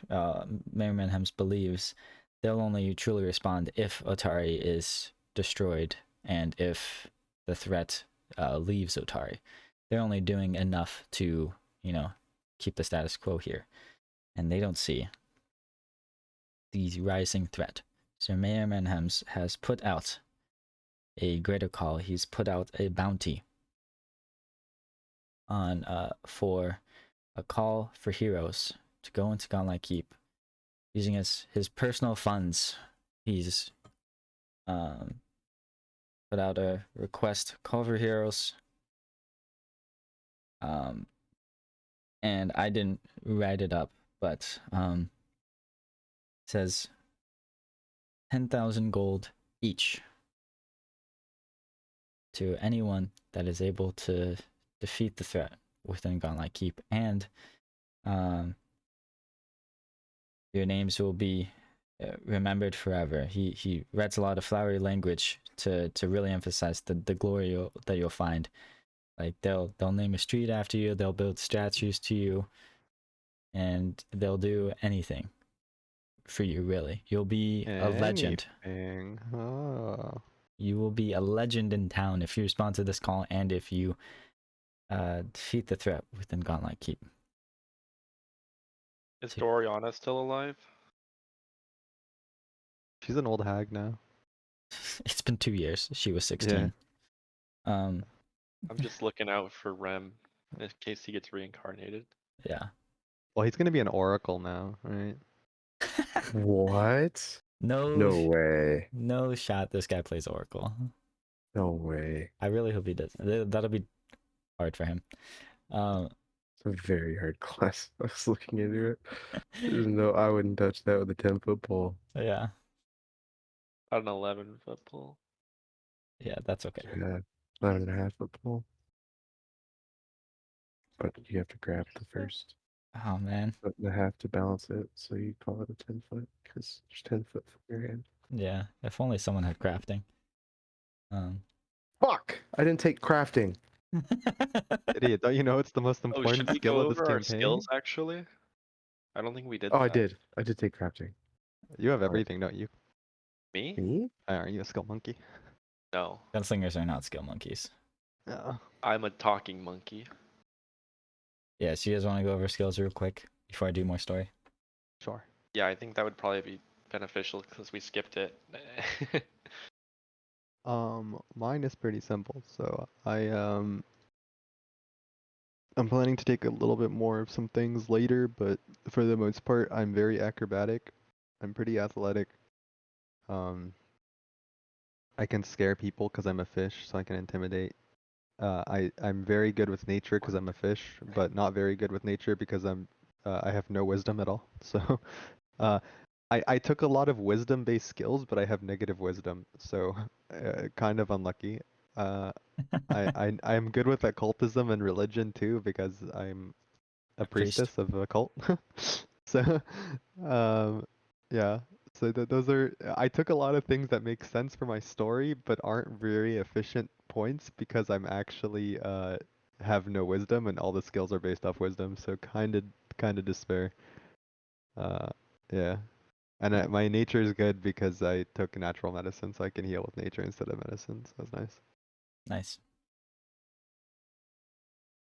Mayor Menhems believes they'll only truly respond if Otari is destroyed and if the threat leaves Otari. They're only doing enough to keep the status quo here, and they don't see the rising threat. So Mayor Menhems has put out a greater call. He's put out a bounty on for a call for heroes to go into Gauntlet Keep using his personal funds. He's put out a request, call for heroes. And I didn't write it up, but it says 10,000 gold each to anyone that is able to defeat the threat within Gauntlet Keep, and your names will be remembered forever. He writes a lot of flowery language to really emphasize the glory that you'll find. Like they'll name a street after you, they'll build statues to you, and they'll do anything for you. Really, you'll be a legend. Oh. You will be a legend in town if you respond to this call and if you defeat the threat within Gauntlet Keep. Is Doriana still alive? She's an old hag now. It's been 2 years. She was 16. Yeah. I'm just looking out for Rem in case he gets reincarnated. Yeah. Well, he's gonna be an oracle now, right? What? No way. No shot this guy plays Oracle. No way. I really hope he does. That'll be hard for him. It's a very hard class. I was looking into it. There's no, I wouldn't touch that with a 10-foot pole. Yeah. About an 11-foot pole. Yeah, that's okay. Yeah, 11.5-foot pole. But you have to grab the first Oh man. 1.5 to balance it, so you call it a 10-foot because there's 10-foot from your hand. Yeah. If only someone had crafting. Fuck! I didn't take crafting. Idiot, don't you know it's the most Oh, important should we skill go of this over our campaign? skills actually? I don't think we did Oh, that. I did. I did take crafting. You have everything, don't you? Me? Me? Aren't you a skill monkey? No. Gunslingers are not skill monkeys. Yeah. I'm a talking monkey. Yeah, so you guys want to go over skills real quick before I do more story? Sure. Yeah, I think that would probably be beneficial because we skipped it. Mine is pretty simple. So I'm planning to take a little bit more of some things later, but for the most part, I'm very acrobatic. I'm pretty athletic. I can scare people because I'm a fish, so I can intimidate. I'm very good with nature because I'm a fish, but not very good with nature because I have no wisdom at all. So I took a lot of wisdom-based skills, but I have negative wisdom, so kind of unlucky. I'm good with occultism and religion too because I'm a priest. priestess of a cult. So yeah. So those are I took a lot of things that make sense for my story but aren't very efficient points because I'm actually have no wisdom and all the skills are based off wisdom, so kind of despair. Yeah. And my nature is good because I took natural medicine, so I can heal with nature instead of medicine. So that's nice. Nice.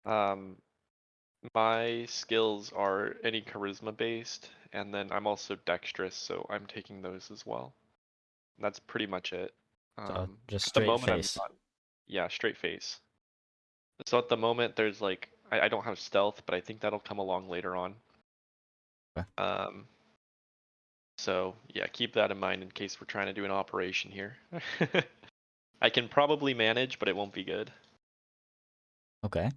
My skills are any charisma based, and then I'm also dexterous, so I'm taking those as well. And that's pretty much it. So just At the straight moment, face. I'm not. Yeah, straight face. So at the moment, there's like I don't have stealth, but I think that'll come along later on. Okay. So yeah, keep that in mind in case we're trying to do an operation here. I can probably manage, but it won't be good. Okay.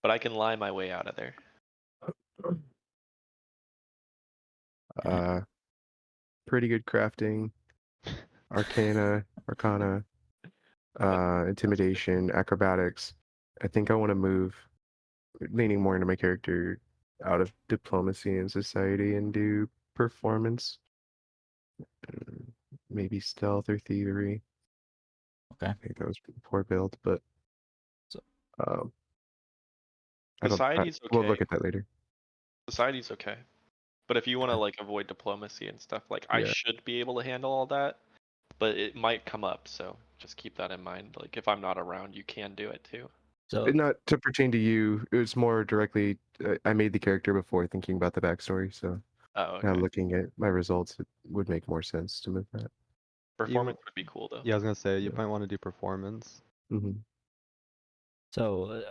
But I can lie my way out of there. Pretty good crafting, arcana, intimidation, acrobatics. I think I want to move, leaning more into my character, out of diplomacy and society and do performance. Maybe stealth or thievery. Okay. I think that was a poor build, but So- um, I don't. Society's We'll okay. look at that later. Society's okay. But if you want to Okay. like avoid diplomacy and stuff, like I Yeah. should be able to handle all that, but it might come up, so just keep that in mind. Like if I'm not around, you can do it too. So Not to pertain to you, it was more directly. I made the character before thinking about the backstory, so Oh, now okay. looking at my results, it would make more sense to move that. Performance would be cool though. Yeah, I was gonna say you Yeah. might want to do performance. Mm-hmm. So,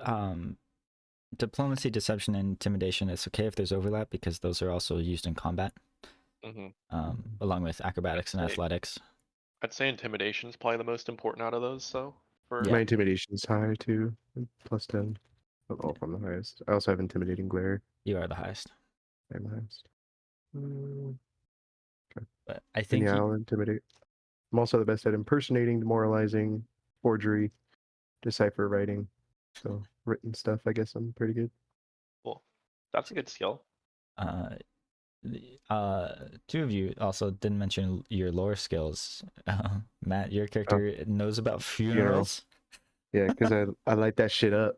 diplomacy, deception, and intimidation is okay if there's overlap because those are also used in combat, Mm-hmm. along with acrobatics and athletics. I'd say intimidation is probably the most important out of those. So for Yeah. My intimidation's high too, plus 10. I don't know if I'm the highest. I also have intimidating glare. You are the highest. I'm the highest. But I And think yeah, I'll intimidate. I'm also the best at impersonating, demoralizing, forgery, decipher writing. So written stuff, I guess I'm pretty good. cool. That's a good skill. Two of you also didn't mention your lore skills. Matt, your Oh. character knows about funerals. Yeah, because I light that shit up.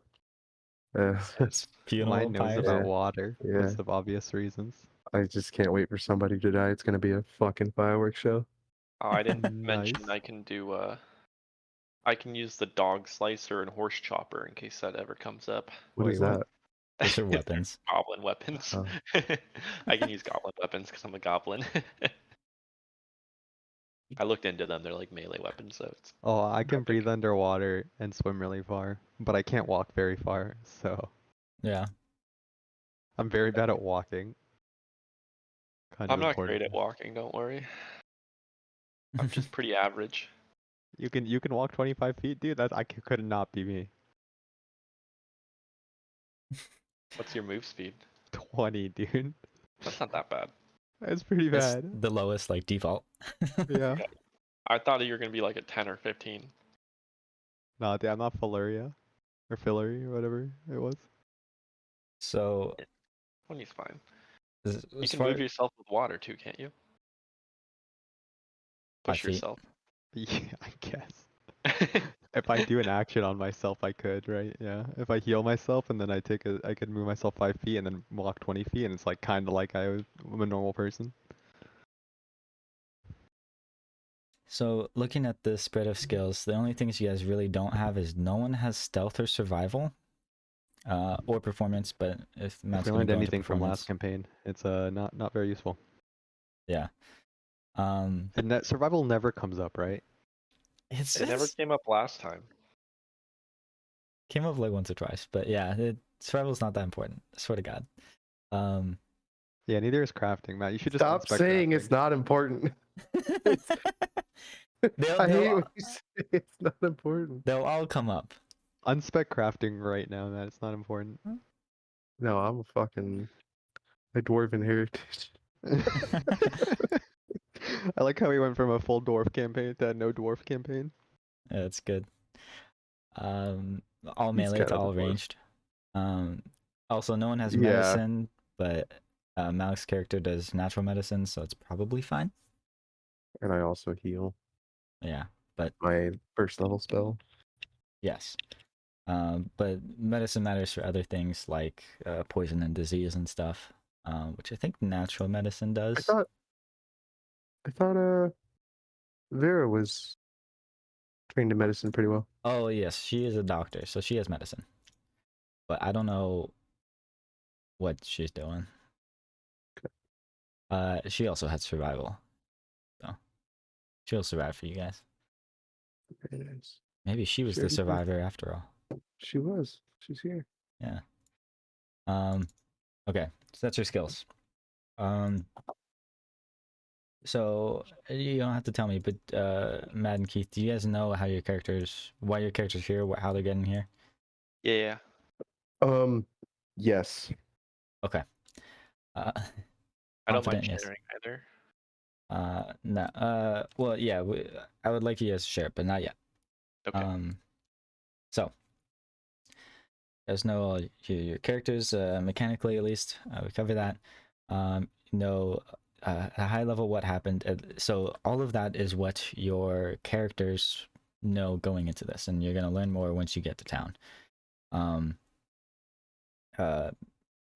Funeral Mine knows pyres. about Yeah, water yeah. because of obvious reasons. I just can't wait for somebody to die. It's gonna be a fucking fireworks show. Oh, I didn't mention Nice. I can do I can use the dog slicer and horse chopper in case that ever comes up. What is Wait, what? that? Those are They're weapons. goblin weapons. Oh. I can use goblin weapons because I'm a goblin. I looked into them. They're like melee weapons, so it's Oh, I can epic. breathe underwater and swim really far, but I can't walk very far, so Yeah. I'm very bad at walking. Kind of I'm not important. great at walking. Don't worry. I'm just pretty average. You can walk 25 feet, dude. Could not be me. What's your move speed? 20, dude. That's not that bad. That's pretty That's bad. the lowest, like default. Yeah. I thought you were gonna be like a 10 or 15. Nah, dude, I'm not Filaria. Or Filary, or whatever it was. So, 20's fine. as You can far move yourself with water too, can't you? 5 Push feet. yourself. Yeah, I guess. If I do an action on myself, I could, right? Yeah. If I heal myself and then I could move myself 5 feet and then walk 20 feet, and it's like kind of like I'm a normal person. So looking at the spread of skills, the only things you guys really don't have is no one has stealth or survival, or performance. But if If Matt's we gonna learned go into anything from last performance, campaign, it's not very useful. yeah. And survival never comes up, right? It It never came up last time. came up like once or twice, but yeah, survival's not that important. I swear to God. Yeah, neither is crafting, Matt. You should just Stop inspect saying crafting. it's not important. they'll, I hate they'll, when you say it's not important. they'll all come up. Unspec crafting right now, Matt. It's not important. No, I'm a dwarven heritage. I like how we went from a full dwarf campaign to a no dwarf campaign. Yeah, that's good. All He's melee kind to of a all dwarf. ranged. Also, no one has Yeah. medicine, but Malik's character does natural medicine, so it's probably fine. And I also heal Yeah, but my first level spell. yes. But medicine matters for other things like poison and disease and stuff, which I think natural medicine does. I thought Vera was trained in medicine pretty well. Oh yes, she is a doctor, so she has medicine. but I don't know what she's doing. She also had survival, so she'll survive for you guys. Very nice. Maybe she was Sure the did. survivor after all. She was. She's here. Yeah. Okay, so that's your skills. So you don't have to tell me, but Matt and Keith, do you guys know how your characters, why your characters here, how they're getting here? Yeah. Yes. Okay. I don't mind Confident, yes. sharing either. No. Well, yeah. I would like you guys to share it, but not yet. Okay. So there's no your characters mechanically at least. We cover that. Know at a high level what happened. So all of that is what your characters know going into this, and you're gonna learn more once you get to town.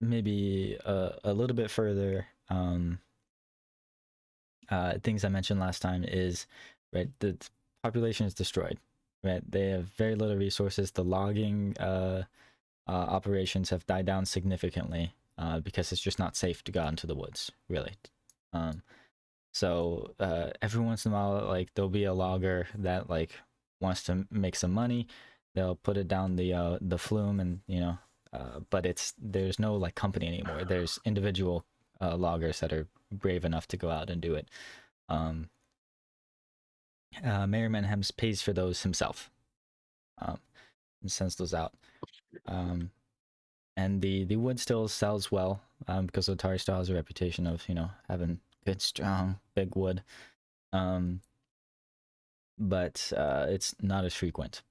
Maybe a little bit further. Things I mentioned last time is right. The population is destroyed. Right, they have very little resources. The logging operations have died down significantly because it's just not safe to go out into the woods, really. So every once in a while, like there'll be a logger that like wants to make some money. They'll put it down the flume, and but there's no like company anymore. There's individual loggers that are brave enough to go out and do it. Mayor Manhems pays for those himself and sends those out. And the wood still sells well because Otari still has a reputation of having good, strong, big wood. But it's not as frequent.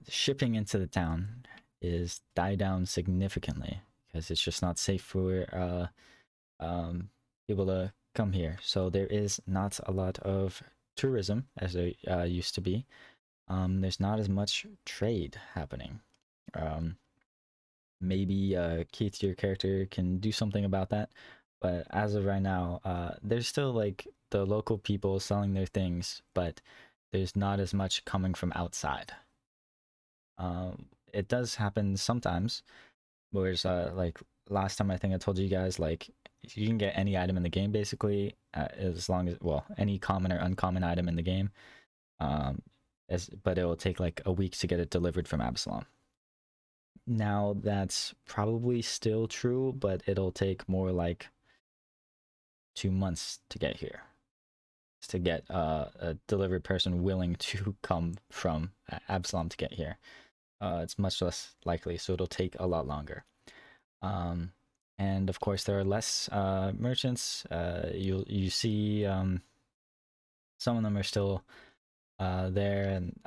Shipping into the town is died down significantly because it's just not safe for people to come here. So there is not a lot of tourism as there used to be. There's not as much trade happening. Maybe Keith, your character, can do something about that. But as of right now, there's still like the local people selling their things, but there's not as much coming from outside. It does happen sometimes, whereas like last time I think I told you guys, like you can get any item in the game basically, as long as any common or uncommon item in the game, but it will take like a week to get it delivered from Absalom. Now that's probably still true, but it'll take more like 2 months to get here, to get a delivered person willing to come from Absalom to get here. It's much less likely, so it'll take a lot longer. And of course there are less merchants. You see some of them are still there, and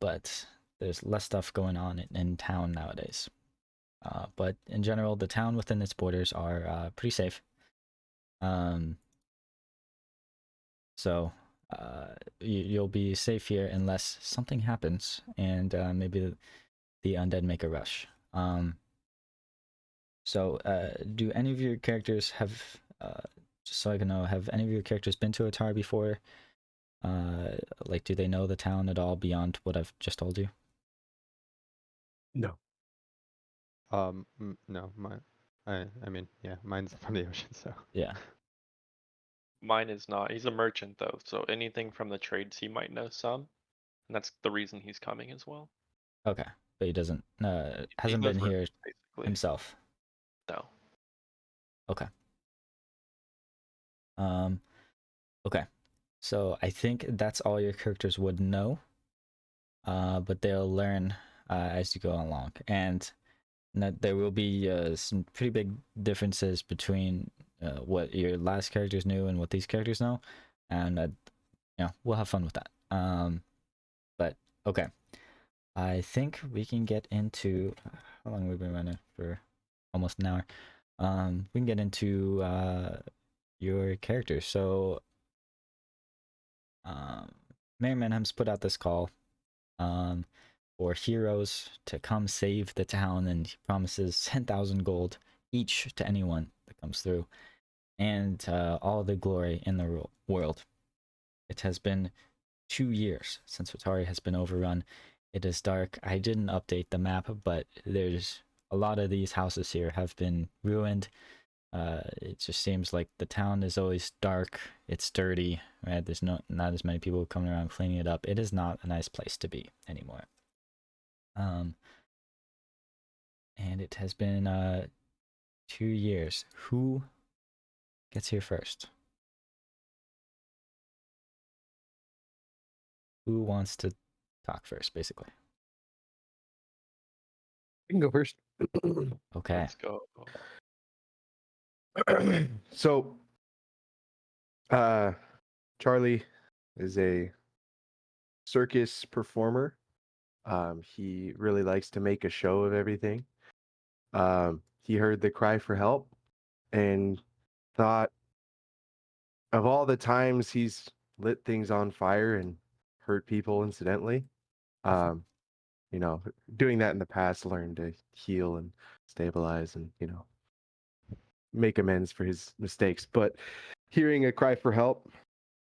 but there's less stuff going on in town nowadays. But in general, the town within its borders are pretty safe. So you'll be safe here unless something happens, and maybe the undead make a rush. So do any of your characters have, just so I can know, have any of your characters been to Atar before? Like, do they know the town at all beyond what I've just told you? No. No, I mean, yeah, mine's from the ocean, so. Yeah. Mine is not. He's a merchant though, so anything from the trades he might know some, and that's the reason he's coming as well. Okay, but he doesn't He hasn't knows been where- here basically. himself. No. Okay. Okay. So I think that's all your characters would know. But they'll learn as you go along, and that there will be some pretty big differences between what your last characters knew and what these characters know, and we'll have fun with that. But okay, I think we can get into how long we've been running for, almost an hour. We can get into your characters. So Mayor Manham's put out this call for heroes to come save the town, and he promises 10,000 gold each to anyone that comes through, and all the glory in the world. It has been 2 years since Otari has been overrun, It is dark. I didn't update the map, but there's a lot of these houses here have been ruined. It just seems like the town is always dark. It's dirty, right? There's not as many people coming around cleaning it up. It is not a nice place to be anymore. And it has been 2 years. Who gets here first? Who wants to talk first, basically? You can go first. Okay. Let's go. So, Charlie is a circus performer. He really likes to make a show of everything. He heard the cry for help and thought of all the times he's lit things on fire and hurt people incidentally. Um, you know, doing that in the past, learned to heal and stabilize and, make amends for his mistakes. But hearing a cry for help,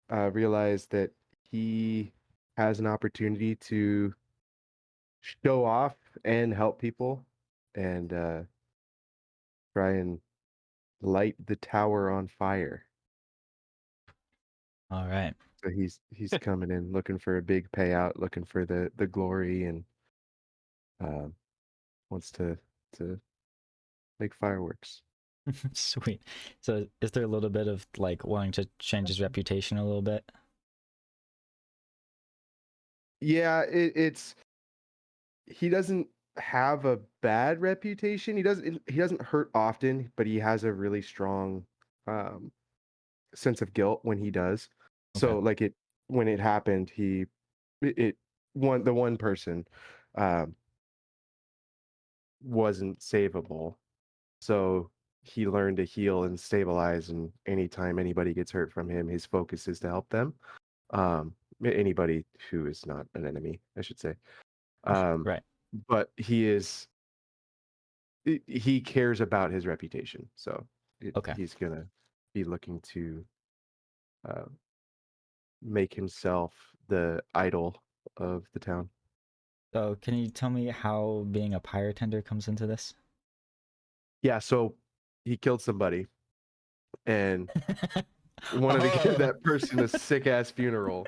realized that he has an opportunity to show off and help people and try and light the tower on fire. All right. So he's coming in looking for a big payout, looking for the glory, and wants to make fireworks. Sweet. So is there a little bit of like wanting to change his reputation a little bit? Yeah, it's he doesn't have a bad reputation. He doesn't hurt often, but he has a really strong um sense of guilt when he does. So Okay. like when it happened, it the one person um wasn't savable. So he learned to heal and stabilize, and anytime anybody gets hurt from him, his focus is to help them. Anybody who is not an enemy, I should say. Right. But he cares about his reputation, so Okay. he's gonna be looking to uh, make himself the idol of the town. So can you tell me how being a pyrotender comes into this? Yeah, so he killed somebody and wanted to give Oh, that person a sick ass funeral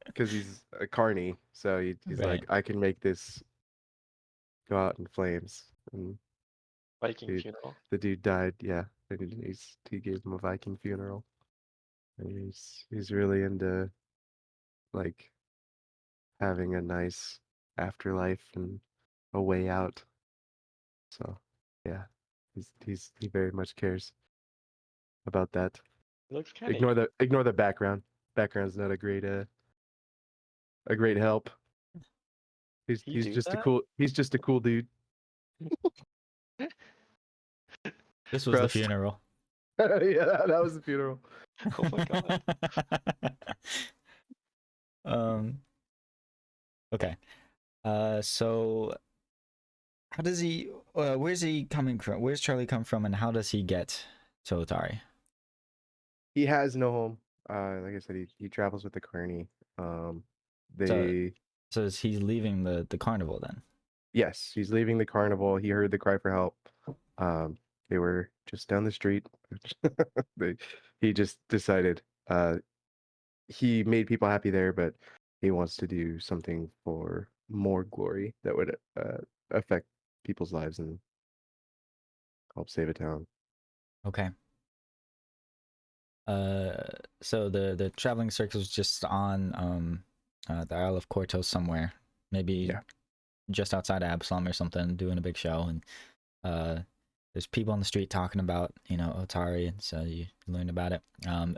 because he's a carny. So he's right. like, I can make this go out in flames. And Viking dude, funeral. the dude died. Yeah, and he gave him a Viking funeral. And he's really into like having a nice afterlife and a way out. So yeah, he very much cares about that. It looks kind of. Ignore the background. Background's not a great help. He do that? He's just a cool dude. This was the Crust. funeral. Yeah, that was the funeral. Oh my god. Okay. So how does he where's he coming from? Where's Charlie come from and how does he get to Otari? He has no home. Like I said, he travels with the Kearney. Um, So they so is he leaving the carnival then? Yes, he's leaving the carnival. He heard the cry for help. They were just down the street. they, he just decided he made people happy there, but he wants to do something for more glory that would affect people's lives and help save a town. Okay. So the traveling circus was just on the Isle of Cortos somewhere, maybe Yeah. just outside of Absalom or something, doing a big show, and there's people on the street talking about Otari, and so you learn about it.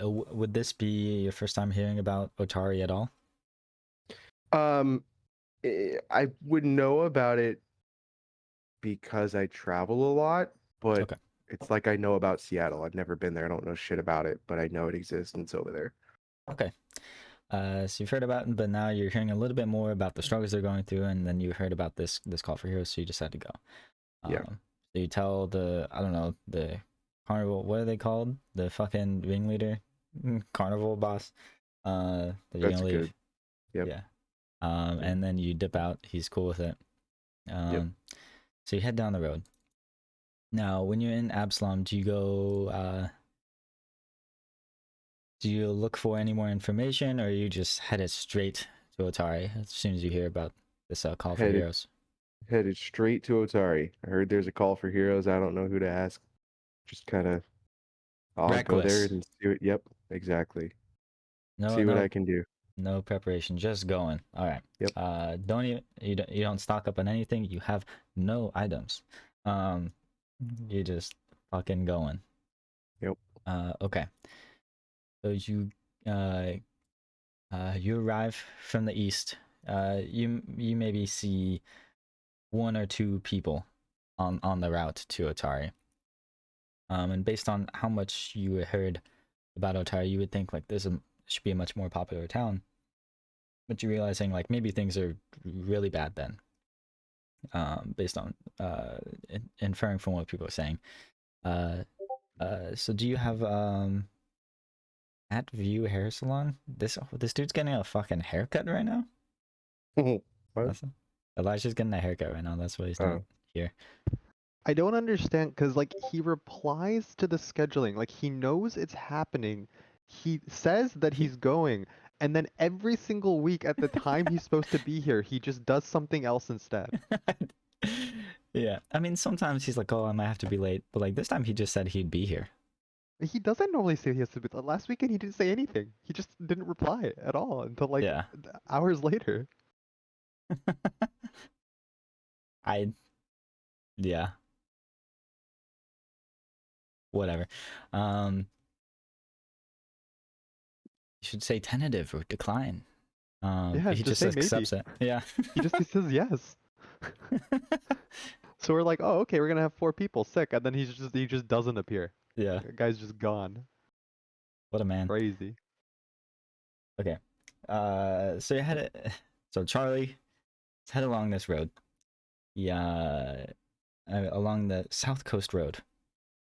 Would this be your first time hearing about Otari at all? I would know about it because I travel a lot, but Okay. it's like I know about Seattle. I've never been there. I don't know shit about it, but I know it exists and it's over there. Okay. So you've heard about it, but now you're hearing a little bit more about the struggles they're going through, and then you heard about this call for heroes, so you decided to go. Yeah. So you tell the the carnival, what are they called? The fucking ringleader, carnival boss. That you're That's gonna leave. good. Yep. Yeah. And then you dip out. He's cool with it. So you head down the road. Now, when you're in Absalom, do you go? Do you look for any more information, or you just headed straight to Otari as soon as you hear about this call for heroes? Headed straight to Otari. I heard there's a call for heroes. I don't know who to ask. Just kind of, I'll go there Reckless. and see it. Yep, exactly. No, See what I can do. no preparation, just going. All right. Yep. Don't even you don't stock up on anything. You have no items. You just fucking going. Yep. Okay. So you you arrive from the east. You maybe see one or two people on the route to Otari. And based on how much you heard about Otari, you would think like this should be a much more popular town. But you're realizing like maybe things are really bad then. Based on inferring from what people are saying. So do you have at View Hair Salon? This dude's getting a fucking haircut right now. What? Elijah's getting a haircut right now. That's what he's doing here. I don't understand because like he replies to the scheduling, like he knows it's happening. He says that he's going, and then every single week at the time he's supposed to be here, he just does something else instead. Yeah, I mean sometimes he's like, "Oh, I might have to be late," but like this time he just said he'd be here. He doesn't normally say he has to be. Last weekend he didn't say anything. He just didn't reply at all until like hours later. Yeah. Whatever. You should say tentative or decline. Yeah, he just just say accepts maybe. it. Yeah. He says yes. So we're like, oh, okay, we're gonna have 4 people sick, and then he just doesn't appear. Yeah. The guy's just gone. What a man. Crazy. Okay. So you had so Charlie, let's head along this road. Yeah. Along the South Coast Road.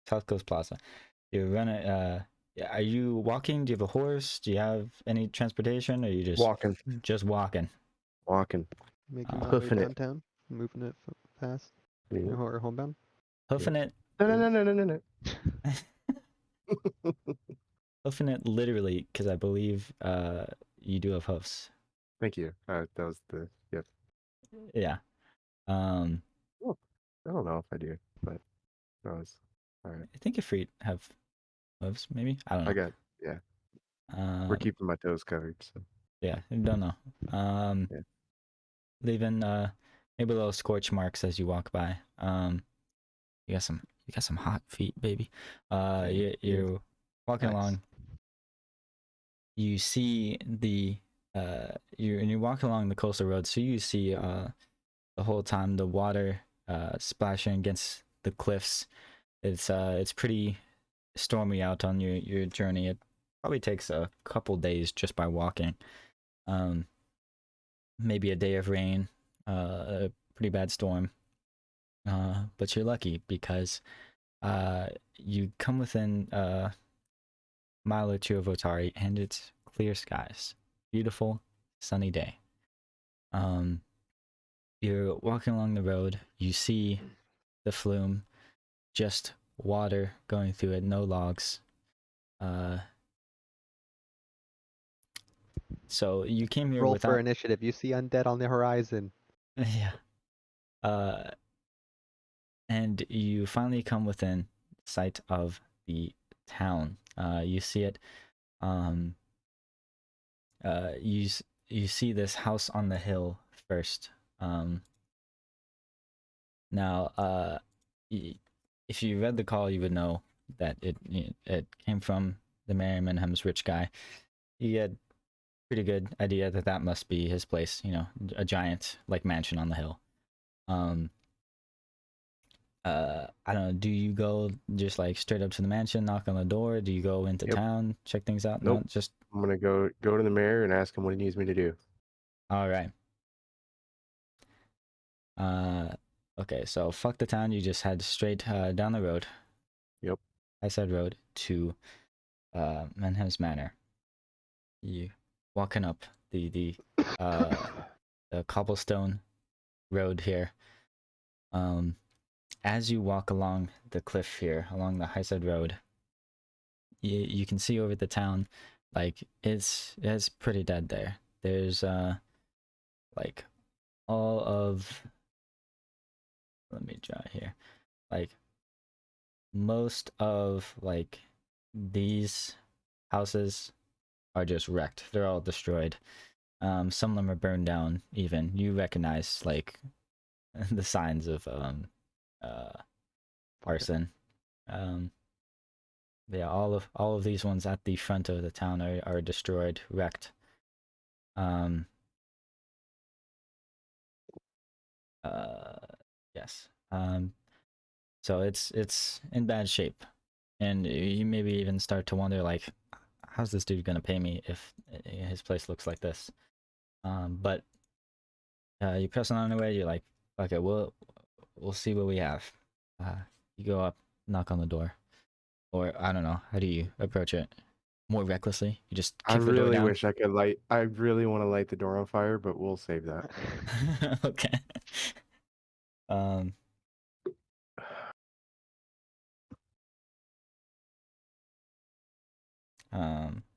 South Coast Plaza. You're running are you walking? Do you have a horse? Do you have any transportation? Or are you just walking? Making my way Hoofing it. downtown, moving it fast. Yeah. Or homebound. Hoofing it. No. Hoofing it literally, because I believe you do have hoofs. Thank you. That was the yep. Yeah. Oh, I don't know if I do, but that was all right. I think your feet have hooves, maybe. I don't know. I got we're keeping my toes covered, so yeah, I don't know. Yeah. Leaving maybe little scorch marks as you walk by. You got some hot feet, baby. You're walking along. You see you're walking along the coastal road, so you see the whole time the water splashing against the cliffs. It's pretty stormy out on your journey. It probably takes a couple days just by walking. Maybe a day of rain, a pretty bad storm. But you're lucky because you come within a mile or two of Otari, and it's clear skies, beautiful sunny day. You're walking along the road. You see the flume, just water going through it, no logs. So you came here Roll without for initiative. You see undead on the horizon. yeah. And you finally come within sight of the town. You see it. You see this house on the hill first. Now, if you read the call, you would know that it came from the Merrimanham's rich guy. You get pretty good idea that must be his place. You know, a giant like mansion on the hill. I don't know. Do you go just like straight up to the mansion, knock on the door? Do you go into town, check things out? Nope. No, just I'm gonna go to the mayor and ask him what he needs me to do. all right. Okay. So fuck the town. You just head straight down the road. Yep. I said road to Menham's Manor. You walking up the the cobblestone road here. As you walk along the cliff here, along the Highside Road, you can see over the town, like it's pretty dead there. There's like all of, let me draw here, like most of like these houses are just wrecked. They're all destroyed. Some of them are burned down. Even you recognize like the signs of arson. Yeah, all of these ones at the front of the town are destroyed, wrecked. Yes. So it's in bad shape, and you maybe even start to wonder like, how's this dude gonna pay me if his place looks like this? But you press on away. You're like, okay, we'll see what we have. You go up, knock on the door, or I don't know. How do you approach it? More recklessly? You just I kick the door really down? wish I could light. I really want to light the door on fire, but we'll save that. Okay. Um.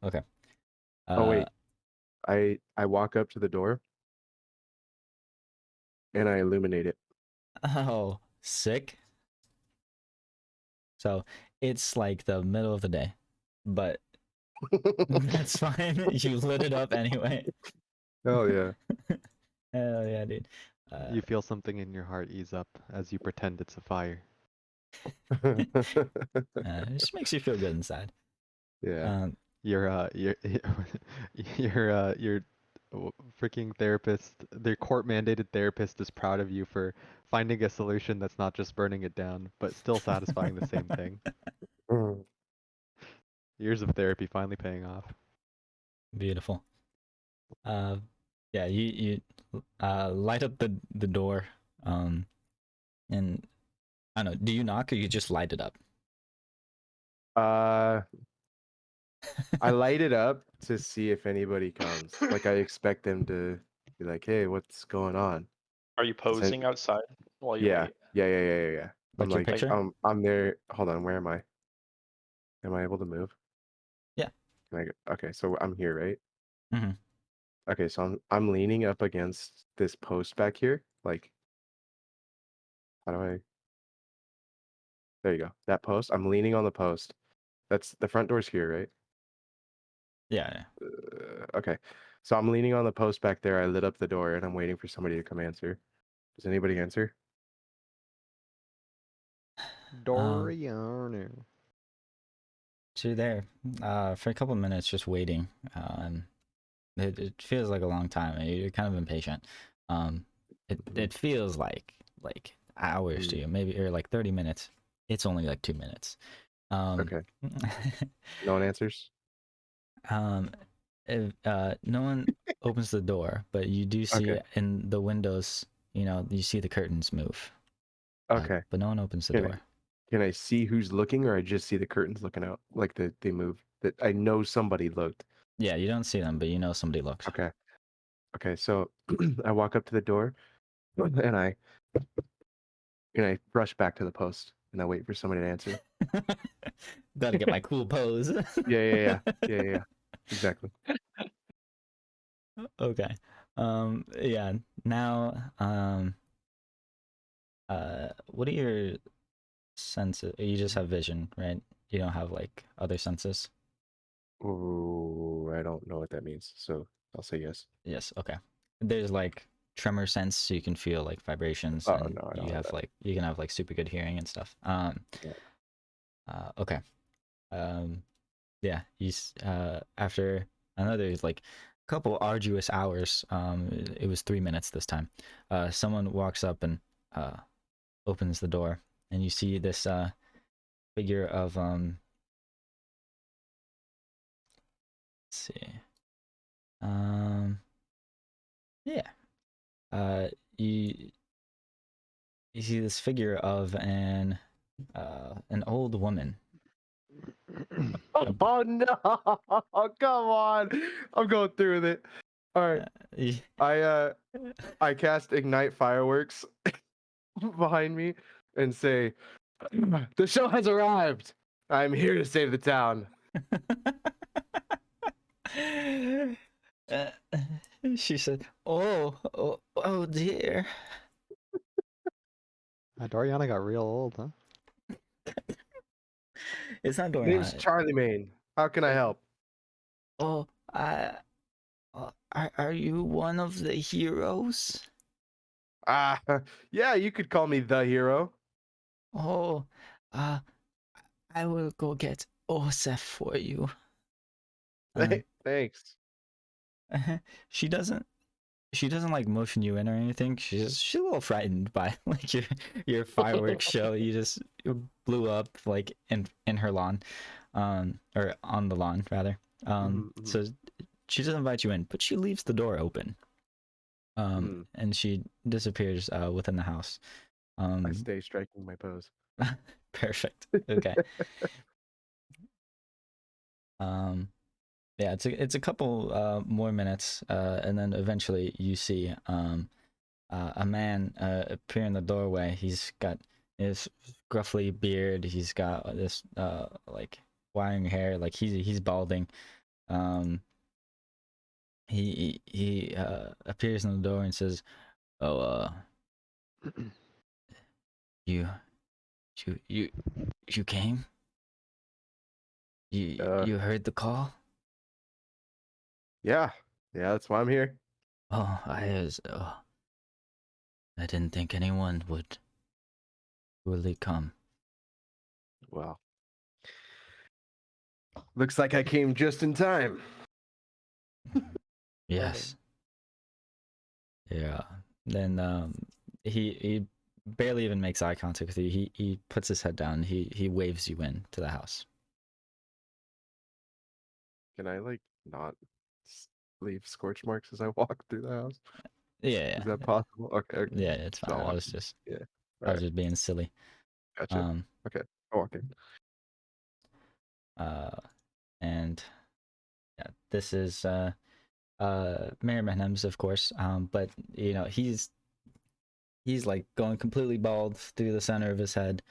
Okay. Oh wait, I walk up to the door and I illuminate it. Oh, sick. So it's like the middle of the day, but that's fine. You lit it up anyway. Oh yeah. Hell yeah, dude. You feel something in your heart ease up as you pretend it's a fire. It just makes you feel good inside. Yeah. Your your freaking therapist, the court mandated therapist is proud of you for finding a solution that's not just burning it down, but still satisfying the same thing. Mm. Years of therapy finally paying off. Beautiful. Yeah, you light up the door, and I don't know. Do you knock or you just light it up? I light it up to see if anybody comes. Like I expect them to be like, "Hey, what's going on?" Are you posing outside while you Yeah, wait? yeah. I'm Like your like, picture? I'm there. Hold on, where am I? Am I able to move? Yeah. Can I go? Okay, so I'm here, right? Mm-hmm. Okay, so I'm leaning up against this post back here. Like, how do I? There you go. That post. I'm leaning on the post. That's the front door's here, right? Yeah. Okay. So I'm leaning on the post back there. I lit up the door and I'm waiting for somebody to come answer. Does anybody answer? Doriano. So you're there for a couple of minutes just waiting. It feels like a long time. You're kind of impatient. It feels like hours to you, maybe, or like 30 minutes. It's only like 2 minutes. Okay. No one answers? No one opens the door, but you do see Okay. in the windows, you see the curtains move. Okay. But no one opens the Can door. can I see who's looking, or I just see the curtains looking out? Like they move. That I know somebody looked. Yeah, you don't see them, but you know somebody looks. Okay. Okay, so I walk up to the door and I brush back to the post and I wait for somebody to answer. Gotta get my cool pose. Yeah. Exactly. Okay. Yeah. Now, what are your senses? You just have vision, right? You don't have like other senses. Oh, I don't know what that means, so I'll say yes. Yes. Okay. There's like tremor sense, so you can feel like vibrations, Oh and no, I don't have that. you can have like super good hearing and stuff. Yeah. Okay. Yeah. After another like couple arduous hours, it was 3 minutes this time. Someone walks up and opens the door, and you see this figure of let's see. Yeah. You see this figure of an old woman. Oh no! Come on! I'm going through with it. All right. y- I cast ignite fireworks behind me and say, "The show has arrived. I'm here to save the town." Uh, she said, oh dear. Doriana got real old, huh? It's not Name's Dorian. Charlie Main. How can I help? Oh, are you one of the heroes? Ah, yeah, you could call me the hero. Oh, uh, I will go get Osef for you. Thanks. She doesn't. She doesn't like motion you in or anything. She's a little frightened by like your fireworks show. You blew up like in her lawn, or on the lawn rather. Mhm. So she doesn't invite you in, but she leaves the door open. And she disappears within the house. I stay striking my pose. Perfect. Okay. Yeah, it's a couple more minutes, and then eventually you see a man appear in the doorway. He's got his gruffly beard. He's got this like wiring hair. Like he's balding. Um, he appears in the door and says, "Oh, you you you came? Uh, You heard the call? yeah, that's why I'm here. Oh, I didn't think anyone would really come." Well, looks like I came just in time. Yes. Yeah. Then he barely even makes eye contact with you. He puts his head down. He waves you in to the house. Can I like not leave scorch marks as I walk through the house? Yeah, Is that possible? Okay. yeah, it's So fine. I'll I walk was in. just Yeah. I All was right. just being silly. Gotcha. Um Okay. I'll walk in. uh and yeah, this is Mayor Mehnem's, of course. But you know, he's like going completely bald through the center of his head.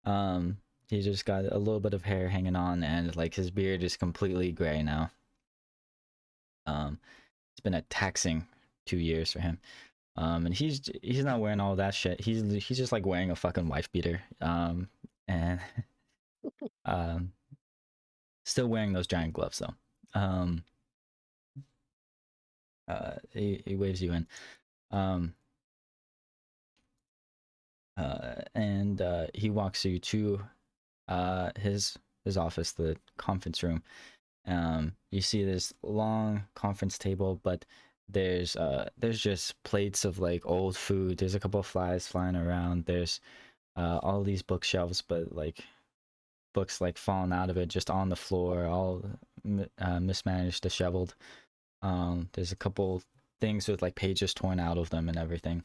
Um he's just got a little bit of hair hanging on, and like his beard is completely gray now. It's been a taxing 2 years for him. And he's not wearing all that shit. He's just like wearing a fucking wife beater. And um, still wearing those giant gloves though. He waves you in. Um, and he walks you to his office, the conference room. You see this long conference table, but there's just plates of like old food. There's a couple of flies flying around. There's all these bookshelves, but like books like falling out of it, just on the floor, all mismanaged, disheveled. There's a couple things with like pages torn out of them and everything.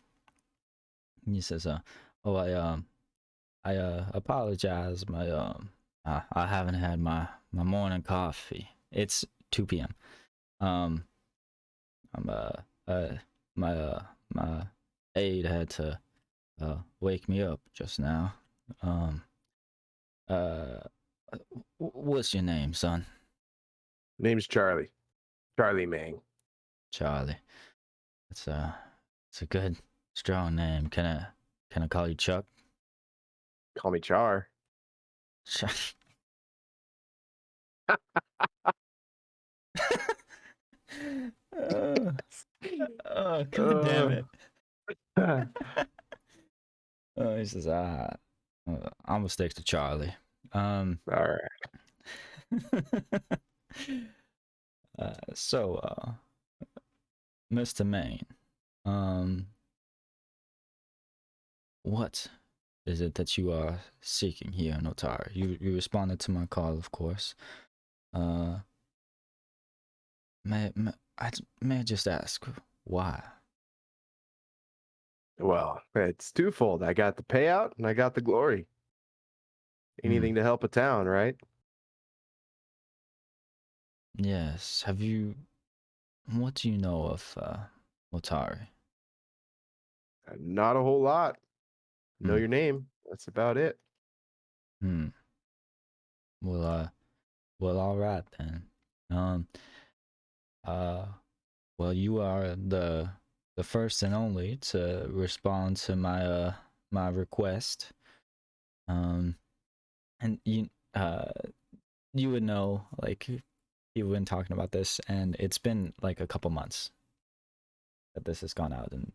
And he says, "Oh, I apologize. I haven't had my morning coffee. It's 2 p.m. Um, I'm my aide had to wake me up just now. Um, uh, what's your name, son?" Name's Charlie. Charlie Mang. "Charlie. It's a good, strong name. Can I call you Chuck?" Call me Char. Chuck. Oh, oh, god damn it. Oh, he says, I'm gonna stick to Charlie. All right. So, Mr. Main, um, what is it that you are seeking here in Otara? You responded to my call, of course. Uh, may I just ask why? Well, it's twofold. I got the payout and I got the glory. Anything to help a town, right? Yes. Have you what do you know of Otari? Not a whole lot. Know Hmm. your name. That's about it. Hmm. Well, all right then. Um. Uh. Well, you are the first and only to respond to my request. Um. And you would know, like, you've been talking about this, and it's been like a couple months that this has gone out, and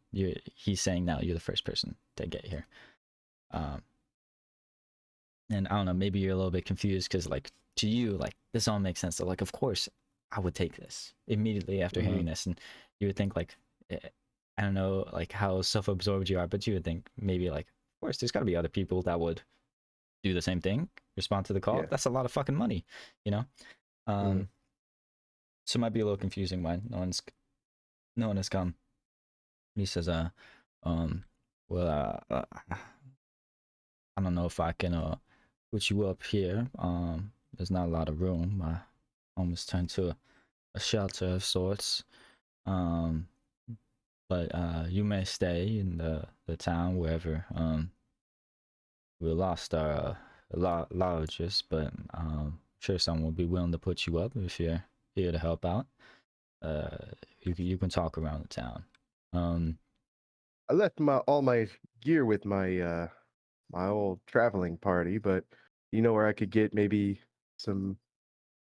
he's saying now you're the first person to get here. Um. And I don't know, maybe you're a little bit confused because, like, to you, like, this all makes sense. So, like, of course, I would take this immediately after Mhm. hearing this, and you would think, like, I don't know, like, how self-absorbed you are, but you would think maybe, like, of course, there's got to be other people that would do the same thing, respond to the call. Yeah. That's a lot of fucking money, you know. Mhm. So it might be a little confusing why no one has come. He says, um, well, I don't know if I can put you up here. There's not a lot of room. My home is turned to a shelter of sorts. Um, but you may stay in the town wherever. We lost our largest, but sure someone will be willing to put you up if you're here to help out. Uh, you can talk around the town. Um, I left all my gear with my old traveling party, but you know where I could get maybe some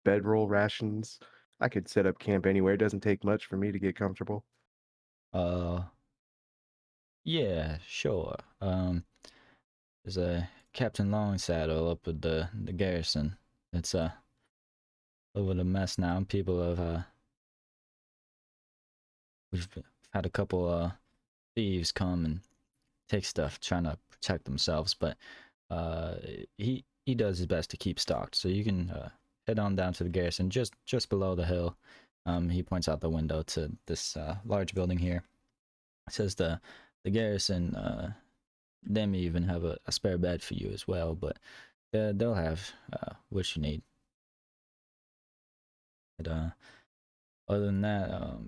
bedroll rations? I could set up camp anywhere. It doesn't take much for me to get comfortable. uh, yeah, sure. There's a Captain Longsaddle up at the garrison. It's over the mess now. People have we've had a couple thieves come and take stuff, trying to protect themselves, but uh he does his best to keep stocked. So you can head on down to the garrison just below the hill. He points out the window to this large building here. It says the garrison they may even have a spare bed for you as well, but they'll have what you need. But other than that,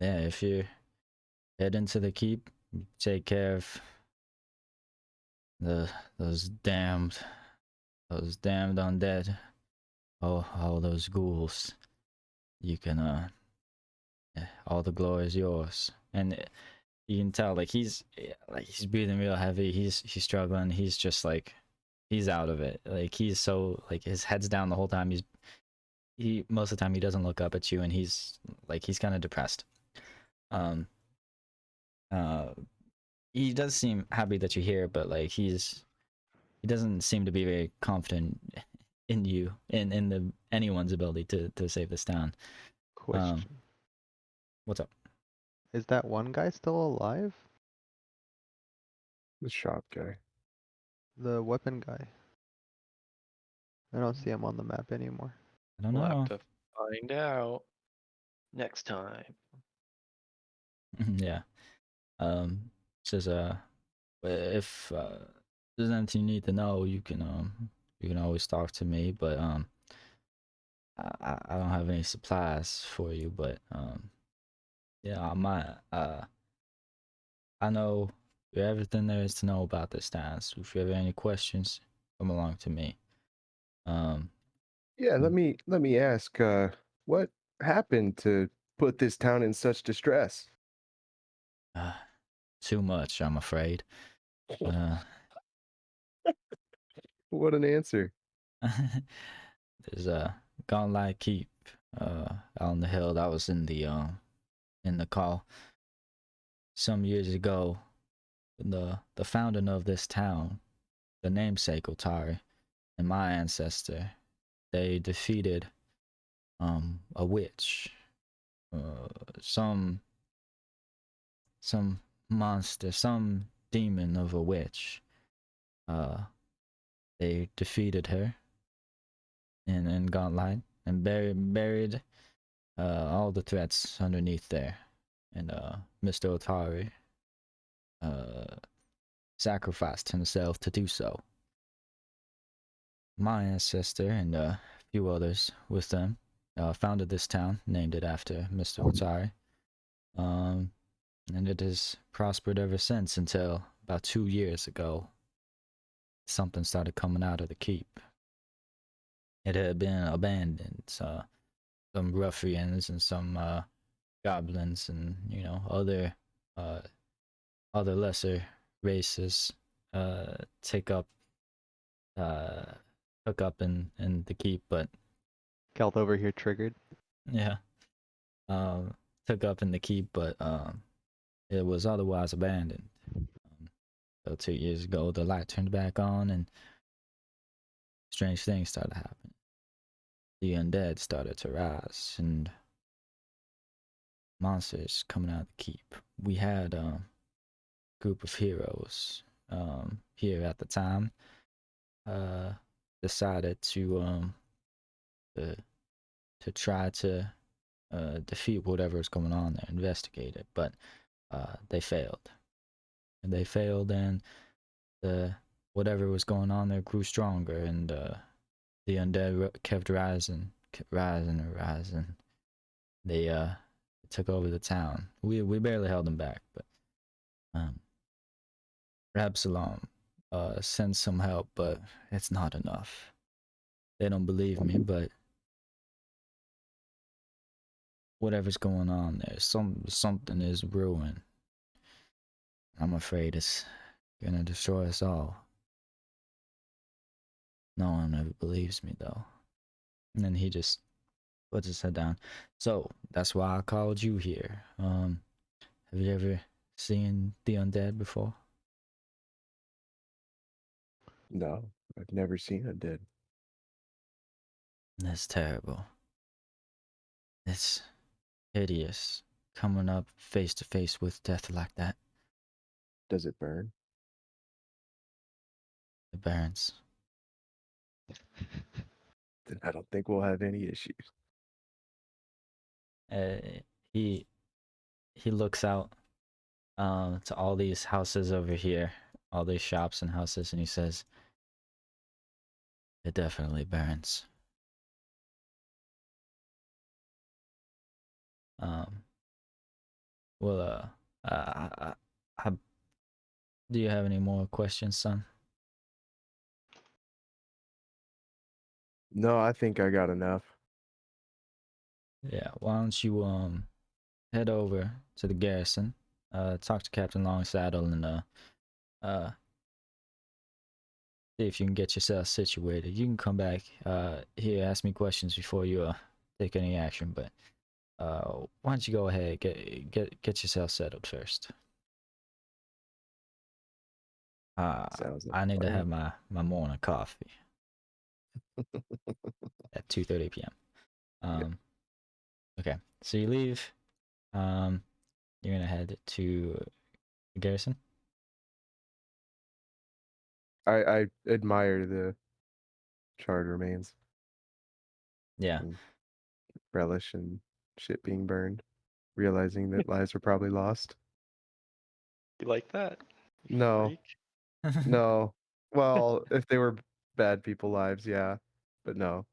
yeah, if you head into the keep, take care of the those damned undead, all those ghouls. You can yeah, all the glory is yours. And you can tell, like, he's breathing real heavy. He's struggling. He's just like he's out of it. Like, he's so, like, his head's down the whole time. He most of the time he doesn't look up at you, and he's kind of depressed. Um uh he does seem happy that you're here, but like he doesn't seem to be very confident in you, in the anyone's ability to save this town. Question. What's up? Is that one guy still alive? The shop guy. The weapon guy. I don't see him on the map anymore. I don't We'll have know. to find out next time. Yeah. Says if there's anything you need to know, you can always talk to me, but I don't have any supplies for you, but yeah, I might I know everything there is to know about this town. So if you have any questions, come along to me. Um, Yeah, let me ask, what happened to put this town in such distress? uh, too much, I'm afraid. Uh, What an answer. there's a Godlike Keep out on the hill that was in the call some years ago. The founder of this town, the namesake Otari, and my ancestor, they defeated a witch, some monster, some demon of a witch. Uh, they defeated her in Gauntlet and buried all the threats underneath there. And Mr. Otari sacrificed himself to do so. My ancestor and a few others with them founded this town, named it after Mr. Watari. And it has prospered ever since until about 2 years ago. Something started coming out of the keep. It had been abandoned. Some ruffians and some goblins and uh, other lesser races take up took up in the keep, but Kelt over here triggered. yeah, took up in the keep, but it was otherwise abandoned. So 2 years ago, the light turned back on, and strange things started happening. The undead started to rise, and monsters coming out of the keep. We had a group of heroes here at the time decided to try to defeat whatever's going on there, investigate it, but they failed. And they failed, and the whatever was going on there grew stronger, and the undead kept rising. They took over the town. We barely held them back, but Absalom sent some help, but it's not enough. They don't believe me, but whatever's going on there, something is brewing. I'm afraid it's gonna destroy us all. No one ever believes me, though. And then he just puts his head down. So that's why I called you here. Have you ever seen the undead before? No, I've never seen a dead. That's terrible. It's hideous coming up face to face with death like that. Does it burn? It burns. Then I don't think we'll have any issues. He looks out to all these houses over here, all these shops and houses, and he says, "It definitely burns." Well, I, do you have any more questions, son? No, I think I got enough. Yeah. Why don't you head over to the garrison, talk to Captain Longsaddle, and see if you can get yourself situated. You can come back here, ask me questions before you take any action, but why don't you go ahead, get yourself settled first. Sounds like I a need to plan. have my morning coffee at 2:30 p.m. Okay, so you leave. You're gonna head to the garrison. I admire the charred remains Yeah. and relish and shit being burned, realizing that lives were probably lost. You like that? You No, freak. no. Well, if they were bad people lives, yeah, but no.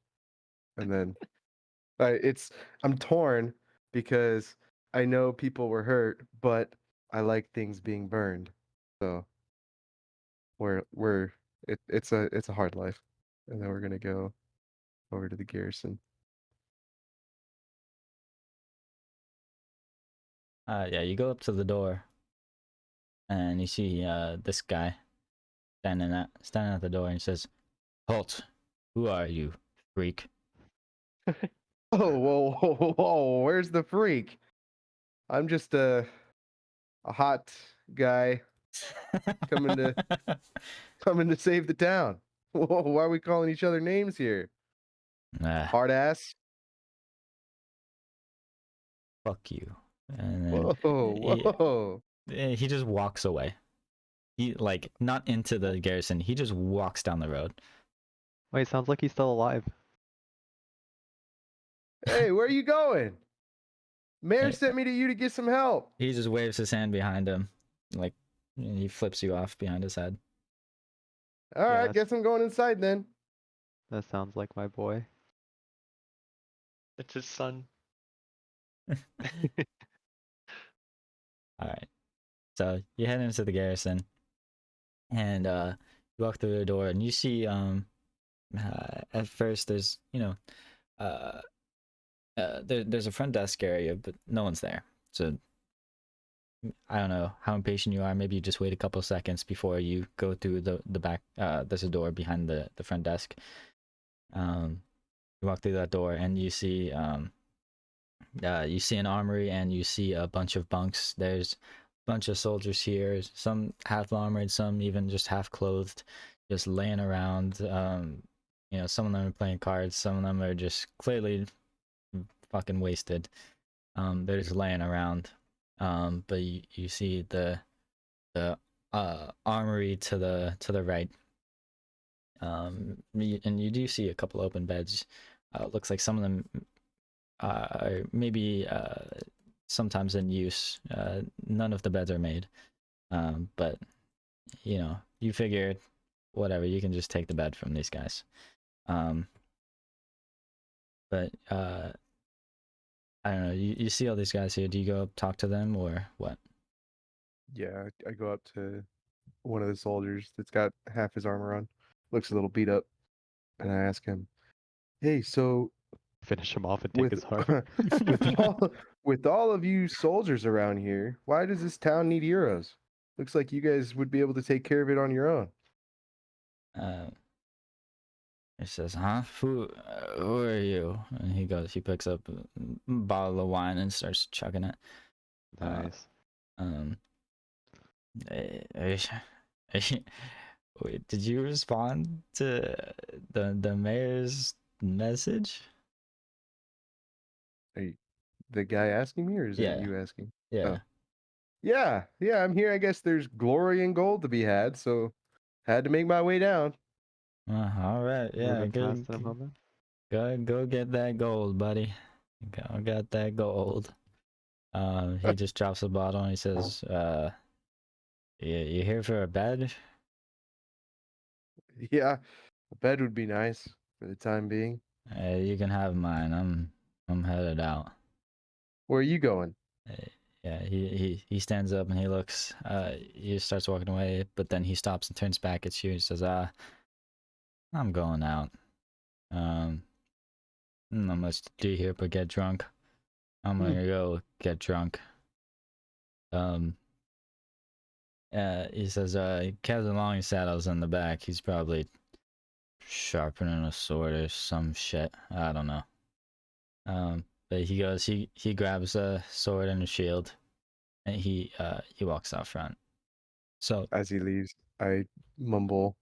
And then I'm torn because I know people were hurt, but I like things being burned. So it's a hard life. And then we're gonna go over to the garrison. Yeah, you go up to the door, and you see this guy standing at the door, and he says, "Halt! Who are you, freak?" Oh, whoa, whoa, whoa, whoa, where's the freak? I'm just a hot guy coming to coming to save the town. Whoa, why are we calling each other names here? Ah, Hard ass. fuck you. And then Whoa, he, whoa. he just walks away. He like not into the garrison. He just walks down the road. Wait, sounds like he's still alive. Hey, where are you going? Mayor Hey, sent me to you to get some help. he just waves his hand behind him, like he flips you off behind his head. All Yeah, right, guess I'm going inside then. that sounds like my boy. It's his son. All right. So you head into the garrison, and you walk through the door, and you see at first there's there's a front desk area, but no one's there. So I don't know how impatient you are. Maybe you just wait a couple seconds before you go through the back. There's a door behind the front desk. You walk through that door, and you see an armory, and you see a bunch of bunks. There's a bunch of soldiers here, some half armored, some even just half clothed, just laying around. Some of them are playing cards, some of them are just clearly fucking wasted. They're just laying around. But you see the armory to the right. And you do see a couple open beds. Looks like some of them are maybe sometimes in use. None of the beds are made. But you figured whatever, you can just take the bed from these guys. But I don't know. You see all these guys here. Do you go up talk to them or what? Yeah, I go up to one of the soldiers that's got half his armor on, looks a little beat up, and I ask him, "Hey, so Finish him off and take with his heart. with all of you soldiers around here, why does this town need heroes? Looks like you guys would be able to take care of it on your own." He says, "Huh? Who are you?" And he picks up a bottle of wine and starts chugging it. Nice. Wait, did you respond to the mayor's message? Are you the guy asking me, or is Yeah. that you asking? Yeah. Oh. Yeah, I'm here. I guess there's glory and gold to be had, so had to make my way down. All right. Yeah. Moving fast in a moment. Go get that gold, buddy. Go get that gold. He just drops the bottle and he says, you here for a bed?" Yeah, a bed would be nice for the time being. You can have mine. I'm headed out. Where are you going? Yeah, he stands up and he looks. He starts walking away, but then he stops and turns back at you. He says, I'm going out. Not much to do here but get drunk. I'm gonna go get drunk." He says, Captain Longsaddle's in the back. He's probably sharpening a sword or some shit. I don't know. But he grabs a sword and a shield, and he walks out front. So As he leaves, I mumble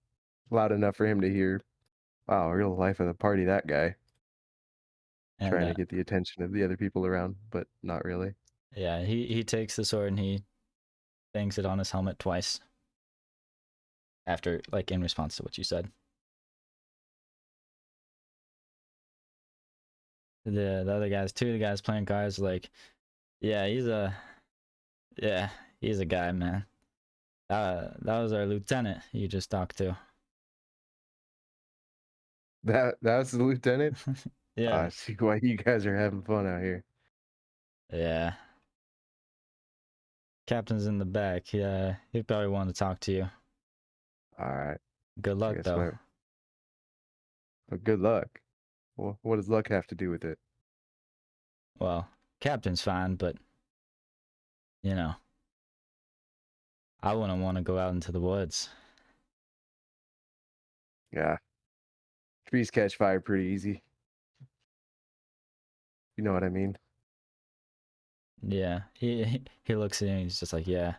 loud enough for him to hear. Wow, real life of the party, that guy. Trying to get the attention of the other people around, but not really. Yeah, he takes the sword and he bangs it on his helmet twice. After, like, in response to what you said. The other guys, two of the guys playing cards, like, yeah, he's a guy, man. That was our lieutenant you just talked to. That's the lieutenant? Yeah. I see why you guys are having fun out here. Yeah. Captain's in the back. Yeah, he'd probably want to talk to you. All right. Good luck, though. But good luck. Well, what does luck have to do with it? Well, Captain's fine, but I wouldn't want to go out into the woods. Yeah. Trees catch fire pretty easy. You know what I mean? Yeah, he looks at you and he's just like, yeah,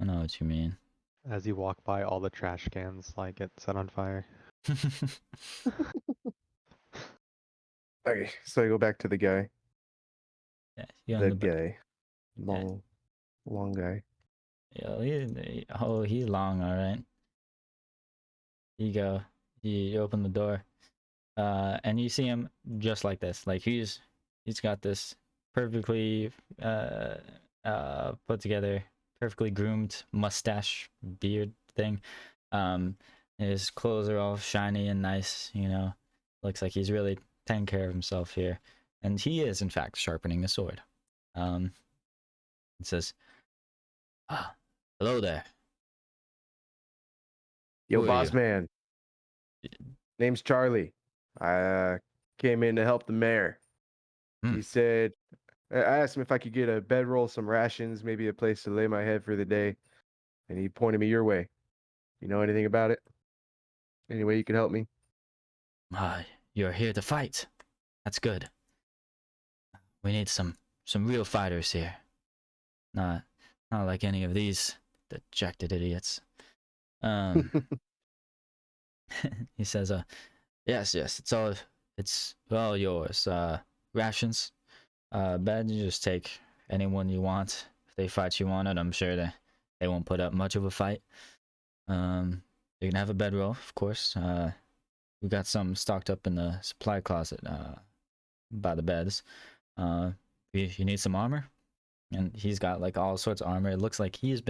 I know what you mean. As you walk by, all the trash cans like get set on fire. Okay, so I go back to the guy. Yeah, That guy. Long guy. Yeah, he's long, all right. You open the door, and you see him just like this. Like he's got this perfectly put together, perfectly groomed mustache beard thing. His clothes are all shiny and nice. Looks like he's really taking care of himself here, and he is in fact sharpening a sword. He says, "Ah, hello there. Yo, Who are boss you?" man. Name's Charlie. I came in to help the mayor. Hmm. He said, I asked him if I could get a bedroll, some rations, maybe a place to lay my head for the day, and he pointed me your way. You know anything about it? Any way you could help me? Ah, you're here to fight. That's good. We need some real fighters here. Not like any of these dejected idiots. Um, he says, yes, it's all yours. Rations, bed, you just take anyone you want. If they fight you on it, I'm sure they won't put up much of a fight. You can have a bedroll, of course. We got some stocked up in the supply closet, by the beds. You need some armor? And he's got like all sorts of armor. It looks like he's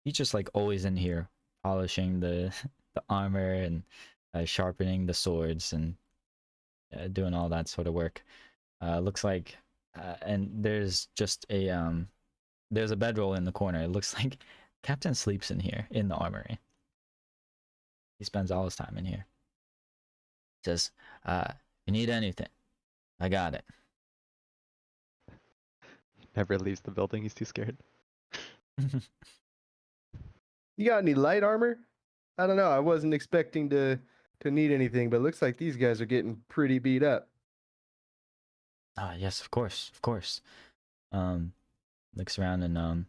just like always in here polishing the the armor and sharpening the swords and doing all that sort of work. Looks like and there's a bedroll in the corner. It looks like Captain sleeps in here in the armory. He spends all his time in here. He says, you need anything, I got it. Never leaves the building. He's too scared. You got any light armor? I don't know. I wasn't expecting to need anything, but it looks like these guys are getting pretty beat up. Yes, of course, of course. Looks around and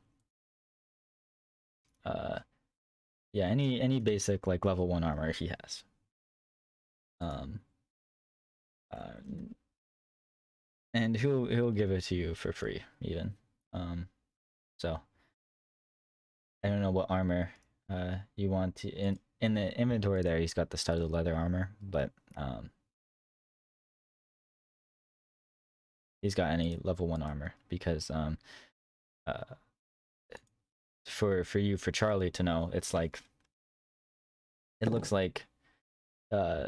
yeah, any basic like level 1 armor he has. Um, uh, and he'll give it to you for free even. So I don't know what armor you want to in the inventory there. He's got the studded leather armor, but he's got any level 1 armor because uh for Charlie to know, it's like it looks like uh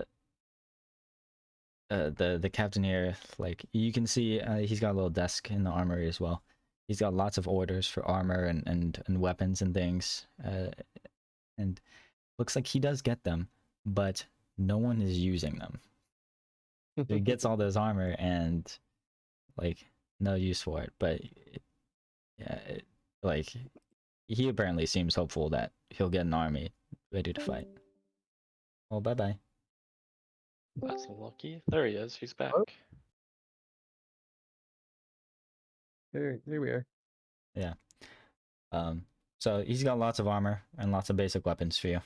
the captain here, like you can see he's got a little desk in the armory as well. He's got lots of orders for armor and weapons and things, and looks like he does get them, but no one is using them. So he gets all this armor and like no use for it, but yeah, like he apparently seems hopeful that he'll get an army ready to fight. Well, bye bye. That's unlucky. There he is. He's back. Oh. There we are. Yeah. So he's got lots of armor and lots of basic weapons for you.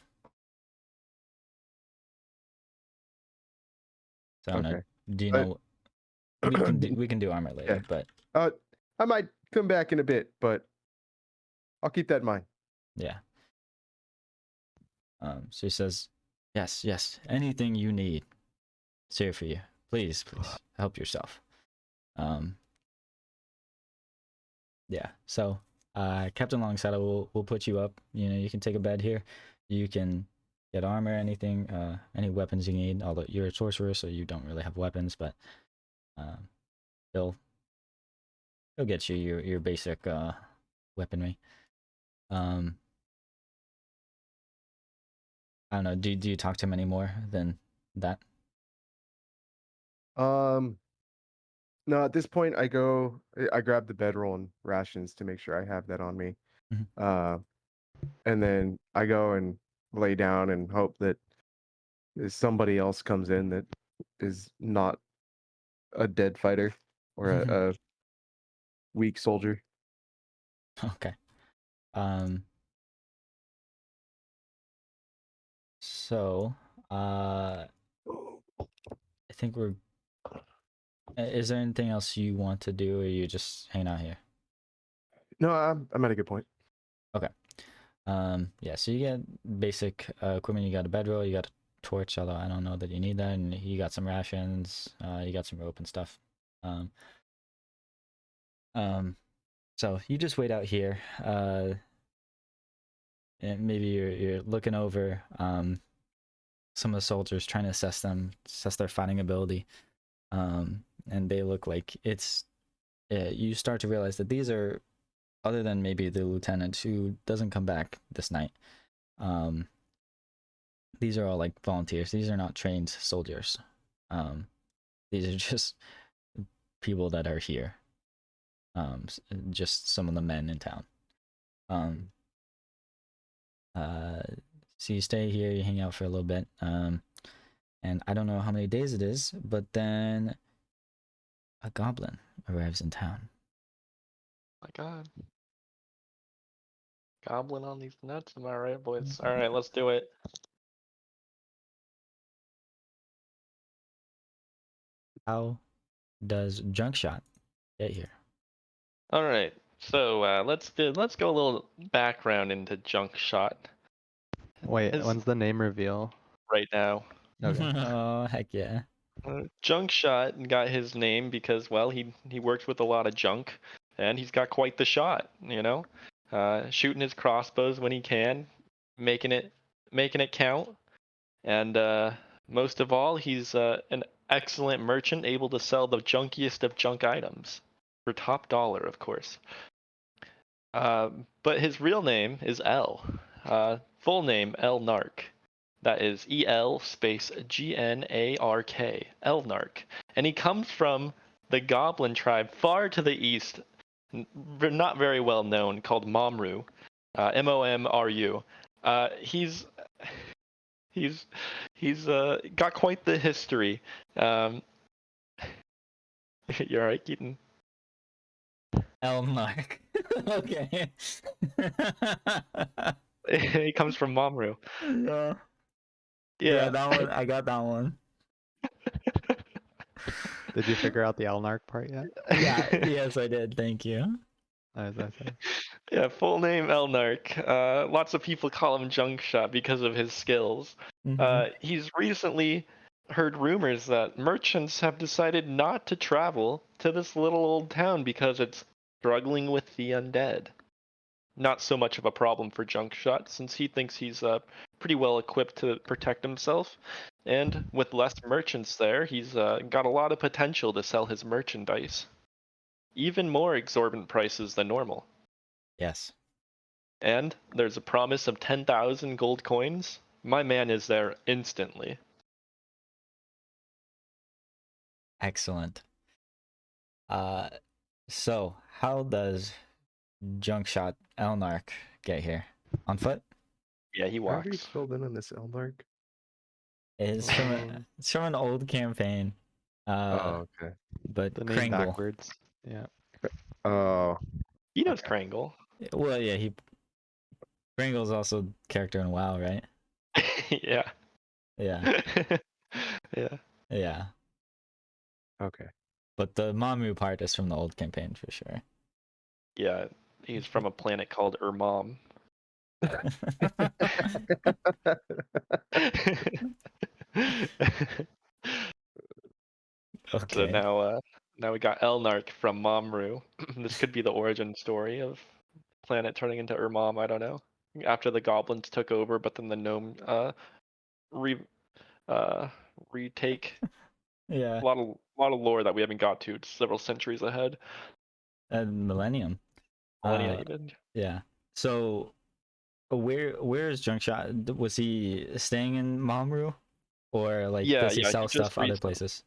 So I don't know. Okay. Do you know? We can do armor later, Yeah. but I might come back in a bit, but I'll keep that in mind. yeah. So he says, yes, anything you need, it's here for you. Please help yourself. Yeah. So, Captain Longsaddle will put you up. You know, you can take a bed here. You can get armor, anything, any weapons you need. Although you're a sorcerer, so you don't really have weapons, but he'll get you your basic weaponry. I don't know. Do you talk to him any more than that? No, at this point I grab the bedroll and rations to make sure I have that on me. Mhm. And then I go and lay down and hope that somebody else comes in that is not a dead fighter or a weak soldier. Okay. So, I think we're. Is there anything else you want to do, or you just hang out here? No, I'm at a good point. Okay. Yeah. So you get basic equipment. You got a bedroll. You got a torch. Although I don't know that you need that. And you got some rations. You got some rope and stuff. Um. So you just wait out here. And maybe you're looking over some of the soldiers, trying to assess their fighting ability. And they look like it's. You start to realize that these are, other than maybe the lieutenant who doesn't come back this night. These are all like volunteers. These are not trained soldiers. These are just people that are here. Just some of the men in town. So you stay here, you hang out for a little bit. And I don't know how many days it is, but then a goblin arrives in town. My God. Goblin on these nuts, am I right, boys? All right, let's do it. How does Junkshot get here? All right, so let's go a little background into Junk Shot Wait, His- when's the name reveal? right now. Okay. Oh heck yeah! Junk Shot got his name because, well, he worked with a lot of junk, and he's got quite the shot. Shooting his crossbows when he can, making it count, and most of all, he's an excellent merchant, able to sell the junkiest of junk items for top dollar, of course. But his real name is L. Full name El Nark. That is EL space GNARK. El Nark. And he comes from the Goblin tribe far to the east, not very well known, called Momru. Momru. He's got quite the history. You're right, Keaton. Elmark. Okay. He comes from Momru. Yeah. Yeah. That one. I got that one. Did you figure out the Elnark part yet? Yeah. Yes, I did. Thank you. As I say. Yeah, full name Elnark. Lots of people call him Junkshot because of his skills. He's recently heard rumors that merchants have decided not to travel to this little old town because it's struggling with the undead. Not so much of a problem for Junkshot since he thinks he's pretty well equipped to protect himself. And with less merchants there, he's got a lot of potential to sell his merchandise. Even more exorbitant prices than normal. Yes. And there's a promise of 10,000 gold coins. My man is there instantly. Excellent. So how does Junkshot Elnark get here? On foot? Yeah, he Are we walks. filled in on this Elmark? It's from an old campaign. Oh, okay. But The name Kringle. backwards. Yeah. Oh, He knows Okay. Krangle. Well, yeah, Kringle's also character in WoW, right? Yeah. Yeah. Yeah. Yeah. okay. But the Mamu part is from the old campaign for sure. Yeah. He's from a planet called Urmam. So Okay. now we got Elnark from Momru. This could be the origin story of planet turning into Urmam. I don't know. After the goblins took over, but then the gnome retake Yeah. a lot of lore that we haven't got to. It's several centuries ahead. Millennium. Millennia even. Yeah. So where is Junkshot? Was he staying in Mamru? Or like Yeah, does he yeah. sell He just stuff other recently places?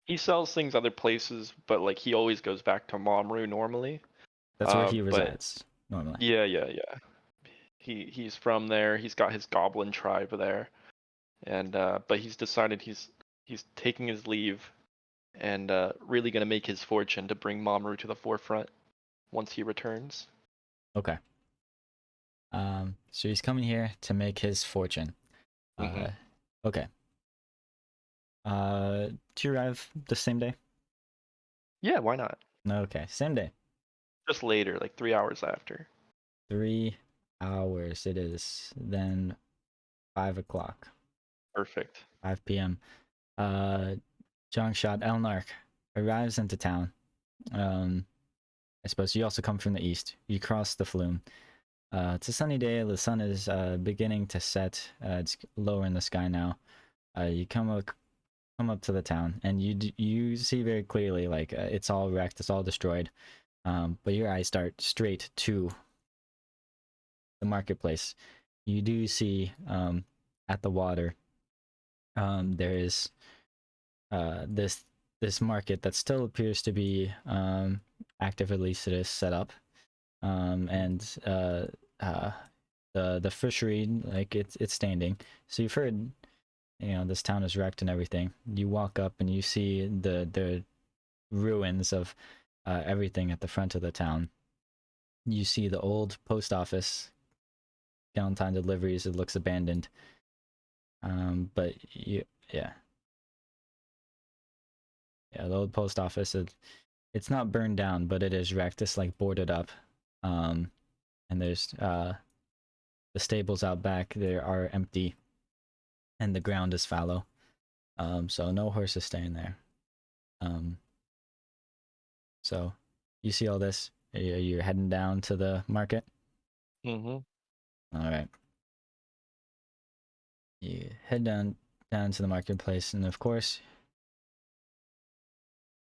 he sells things other places, but like he always goes back to Momru normally. That's where he But resides normally. yeah. He's from there. He's got his goblin tribe there, and but he's decided he's taking his leave, and really gonna make his fortune to bring Momru to the forefront once he returns. Okay. So he's coming here to make his fortune. Mhm. Okay. Do you arrive the same day? Yeah, why not? Okay, same day. Just later, like 3 hours after. 3 hours it is. Then 5 o'clock. Perfect. 5 p.m. Junkshot Elnark arrives into town. I suppose you also come from the east. You cross the flume. It's a sunny day. The sun is beginning to set. It's lower in the sky now. You come come up to the town, and you see very clearly like it's all wrecked, it's all destroyed. But your eyes start straight to the marketplace. You do see at the water there is this market that still appears to be active, at least it is set up, and the fishery, like it's standing. So you've heard, this town is wrecked and everything. You walk up and you see the ruins of everything at the front of the town. You see the old post office, downtime deliveries. It looks abandoned. But yeah, the old post office. It's not burned down, but it is wrecked. It's like boarded up. And there's the stables out back. They are empty, and the ground is fallow. So no horses staying there. So you see all this. You're heading down to the market. Mm-hmm. All right. You head down to the marketplace, and of course,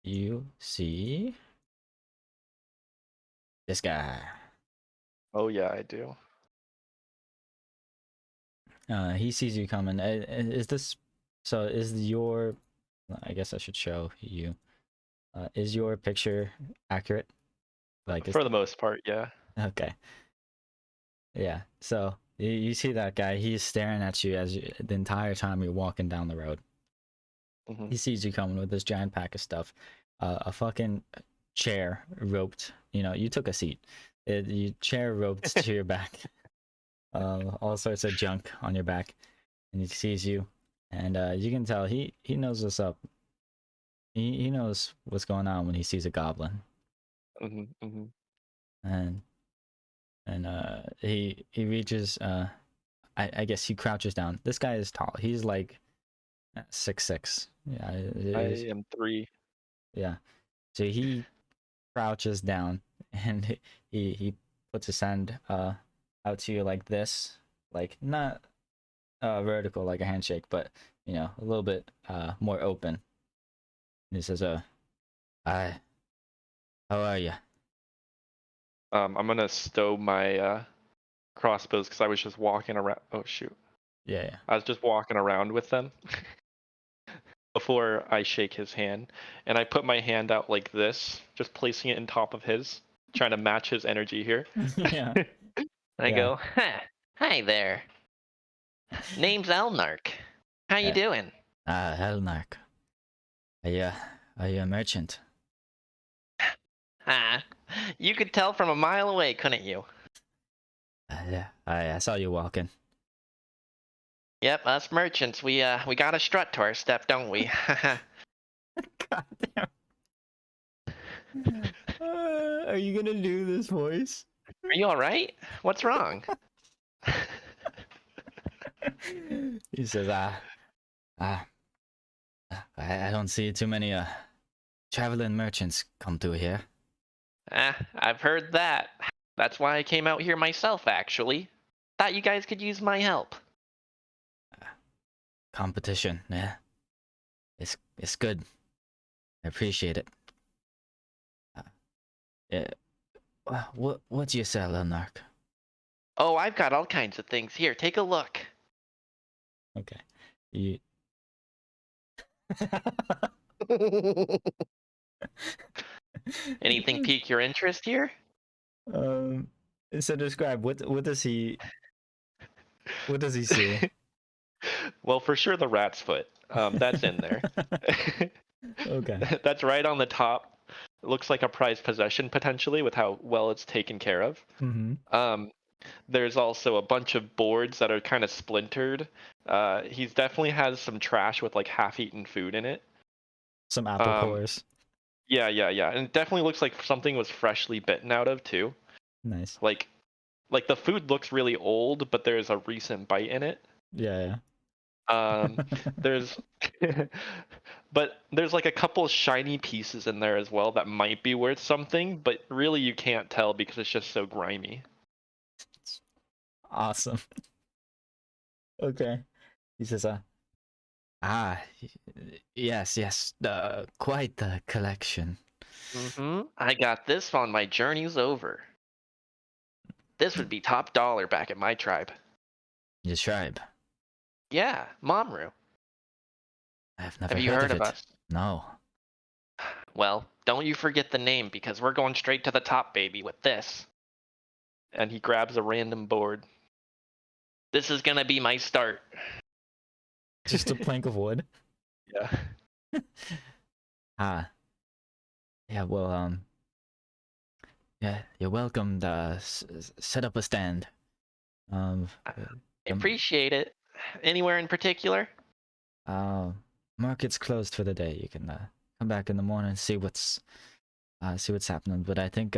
you see this guy. Oh yeah, I do. He sees you coming. Is this so? Is your? I guess I should show you. Is your picture accurate? Like, For the most part, yeah. okay. Yeah. So you see that guy. He's staring at you the entire time you're walking down the road. Mm-hmm. He sees you coming with this giant pack of stuff. A fucking chair roped. You took a seat. You chair roped to your back. All sorts of junk on your back, and he sees you, and you can tell he knows what's up. He knows what's going on when he sees a goblin, Mm-hmm. Mm-hmm. and he reaches. I guess he crouches down. This guy is tall. He's like 6'6". Yeah, I am 3. yeah. So he crouches down, and he puts his hand out to you like this, like not vertical like a handshake, but a little bit more open. And he says, "Hi, how are you?" I'm gonna stow my crossbows because I was just walking around. Oh shoot! Yeah. I was just walking around with them before I shake his hand, and I put my hand out like this, just placing it in top of his, trying to match his energy here. Yeah. I Yeah. go, hi there. Name's Elnark. How you doing? Helnark. Are you a merchant? You could tell from a mile away, couldn't you? Yeah. I saw you walking. Yep, us merchants, we got a strut to our step, don't we? God damn. Are you gonna do this voice? Are you all right? What's wrong? He says, I don't see too many traveling merchants come through here. I've heard that. That's why I came out here myself, actually. Thought you guys could use my help. Competition, yeah. It's good. I appreciate it. Yeah. What do you sell, Elnark? Oh, I've got all kinds of things. Here, take a look. Okay. You. Anything pique your interest here? So describe what does he see? Well, for sure the rat's foot. That's in there. Okay. That's right on the top. It looks like a prized possession potentially with how well it's taken care of. Mm-hmm. There's also a bunch of boards that are kind of splintered. He's definitely has some trash with like half-eaten food in it. Some apple cores. Yeah, and it definitely looks like something was freshly bitten out of too. Nice. Like the food looks really old, but there's a recent bite in it. Yeah. There's but there's like a couple shiny pieces in there as well that might be worth something, but really you can't tell because it's just so grimy. Awesome. Okay. He says, Ah, yes, yes. Quite the collection. I got this on my journey's over. This would be top dollar back at my tribe. Your tribe. Yeah, Momru. I've never Have you heard heard of of it. us? No. Well, don't you forget the name because we're going straight to the top, baby, with this. And he grabs a random board. This is gonna be my start. Just a plank of wood. Yeah. Ah. Yeah, well, yeah, you're welcome to set up a stand. Um, I um, appreciate it. Anywhere in particular? uh, market's closed for the day. You can come back in the morning and see what's happening. But I think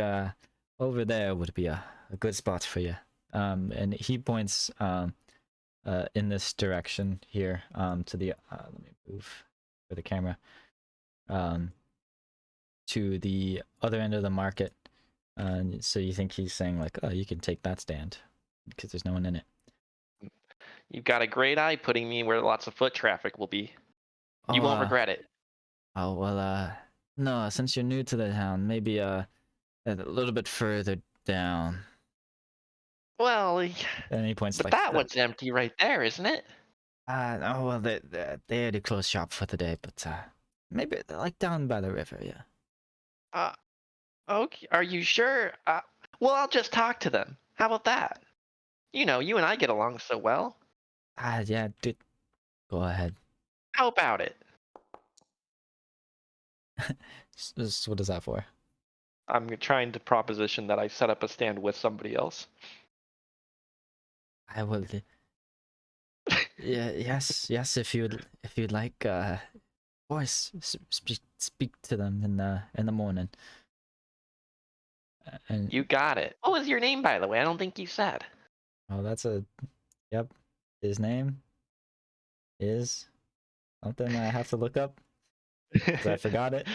over there would be a good spot for you. And he points in this direction here to the let me move for the camera to the other end of the market. So you think he's saying like, oh, you can take that stand because there's no one in it. You've got a great eye putting me where lots of foot traffic will be. You Oh, won't regret it. oh well, no, since you're new to the town, maybe a little bit further down. Well, And he points but like, that one's empty right there, isn't it? oh well, they already closed shop for the day, but maybe like down by the river, yeah. Uh, okay. Are you sure? Well, I'll just talk to them. How about that? You know, you and I get along so well. Yeah, dude, go ahead. How about it? What is that for? I'm trying to proposition that I set up a stand with somebody else. I will. Yeah, yes. If you'd like, boys, speak to them in the morning. And You got it. What was your name, by the way? I don't think you said. oh, yep. His name is something I have to look up because I forgot it.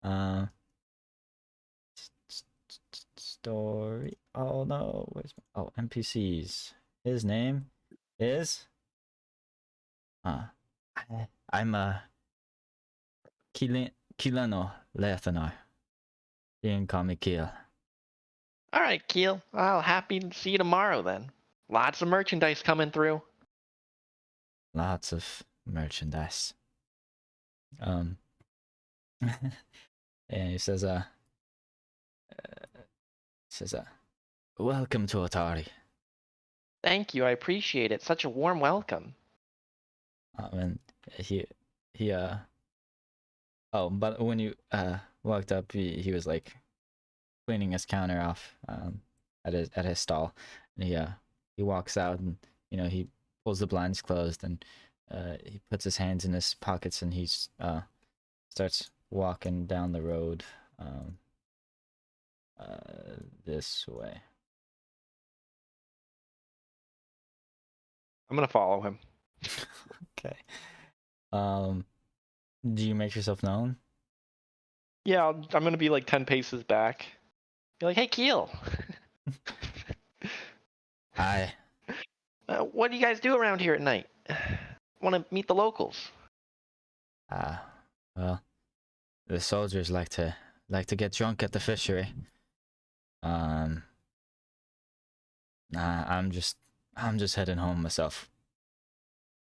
Uh, story. Oh no, NPCs. His name is. I'm Kilano Lethanar. You can call me Kiel. All right, Keel. I'll happy to see you tomorrow then. Lots of merchandise coming through. Lots of merchandise. And he says, welcome to Atari. Thank you. I appreciate it. Such a warm welcome. And he oh, but when you walked up, he was like cleaning his counter off at his stall, and he walks out, and he pulls the blinds closed, and he puts his hands in his pockets, and he's starts walking down the road this way. I'm gonna follow him. Okay. Do you make yourself known? Yeah, I'm gonna be like 10 paces back. You're like, hey, Keel. Hi. What do you guys do around here at night? Want to meet the locals? Well, the soldiers like to get drunk at the fishery. Nah, I'm just heading home myself.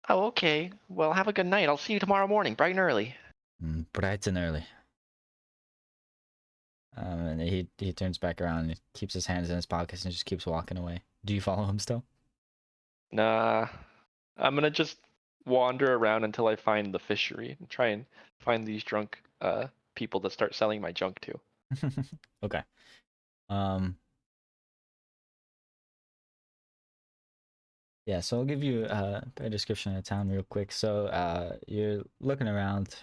Oh, okay. Well, have a good night. I'll see you tomorrow morning, bright and early. Bright and early. And he turns back around and keeps his hands in his pockets and just keeps walking away. Do you follow him still? Nah, I'm gonna just wander around until I find the fishery and try and find these drunk people to start selling my junk to. Okay. Yeah, so I'll give you a description of the town real quick. So you're looking around.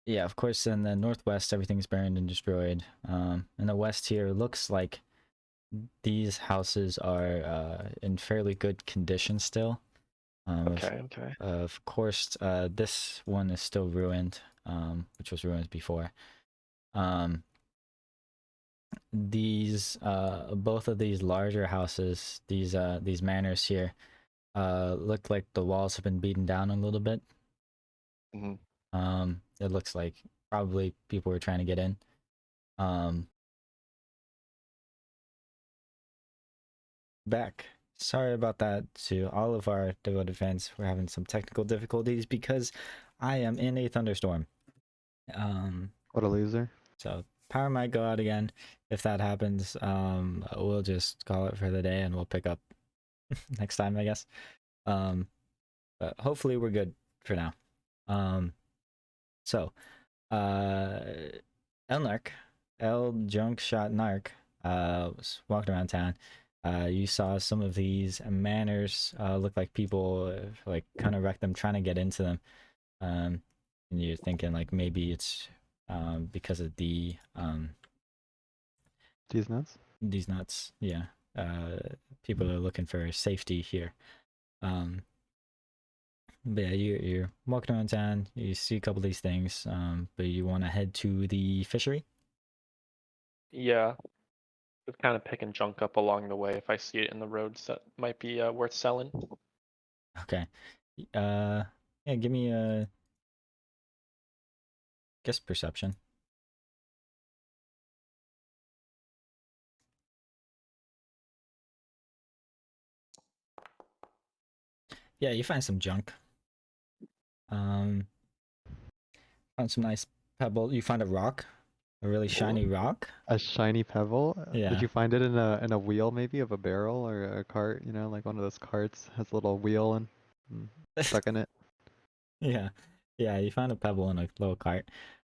Yeah, of course, in the northwest, everything's burned and destroyed. In the west here, it looks like these houses are in fairly good condition still. Okay. Of course, this one is still ruined, which was ruined before. these both of these larger houses, these manors here, look like the walls have been beaten down a little bit. Mhm. It looks like probably people were trying to get in. Back. Sorry about that to all of our devoted fans. We're having some technical difficulties because I am in a thunderstorm. What a loser. So power might go out again. If that happens, we'll just call it for the day and we'll pick up next time, I guess. But hopefully we're good for now. So, El Junk Shot Narc, was walking around town. You saw some of these manors look like people like kind of wrecked them trying to get into them. And you're thinking like maybe it's because of These nuts. these nuts. Yeah. People are looking for safety here. But yeah, you're walking around town. You see a couple of these things. But you want to head to the fishery. Yeah. Just kind of picking junk up along the way if I see it in the roads that might be worth selling. Okay. Yeah, give me a guess perception. Yeah, you find some junk. Found some nice pebble. You find a rock, a really shiny rock. A shiny pebble? Yeah. Did you find it in a wheel maybe of a barrel or a cart? You know, like one of those carts has a little wheel and stuck in it. Yeah, yeah. You found a pebble in a little cart.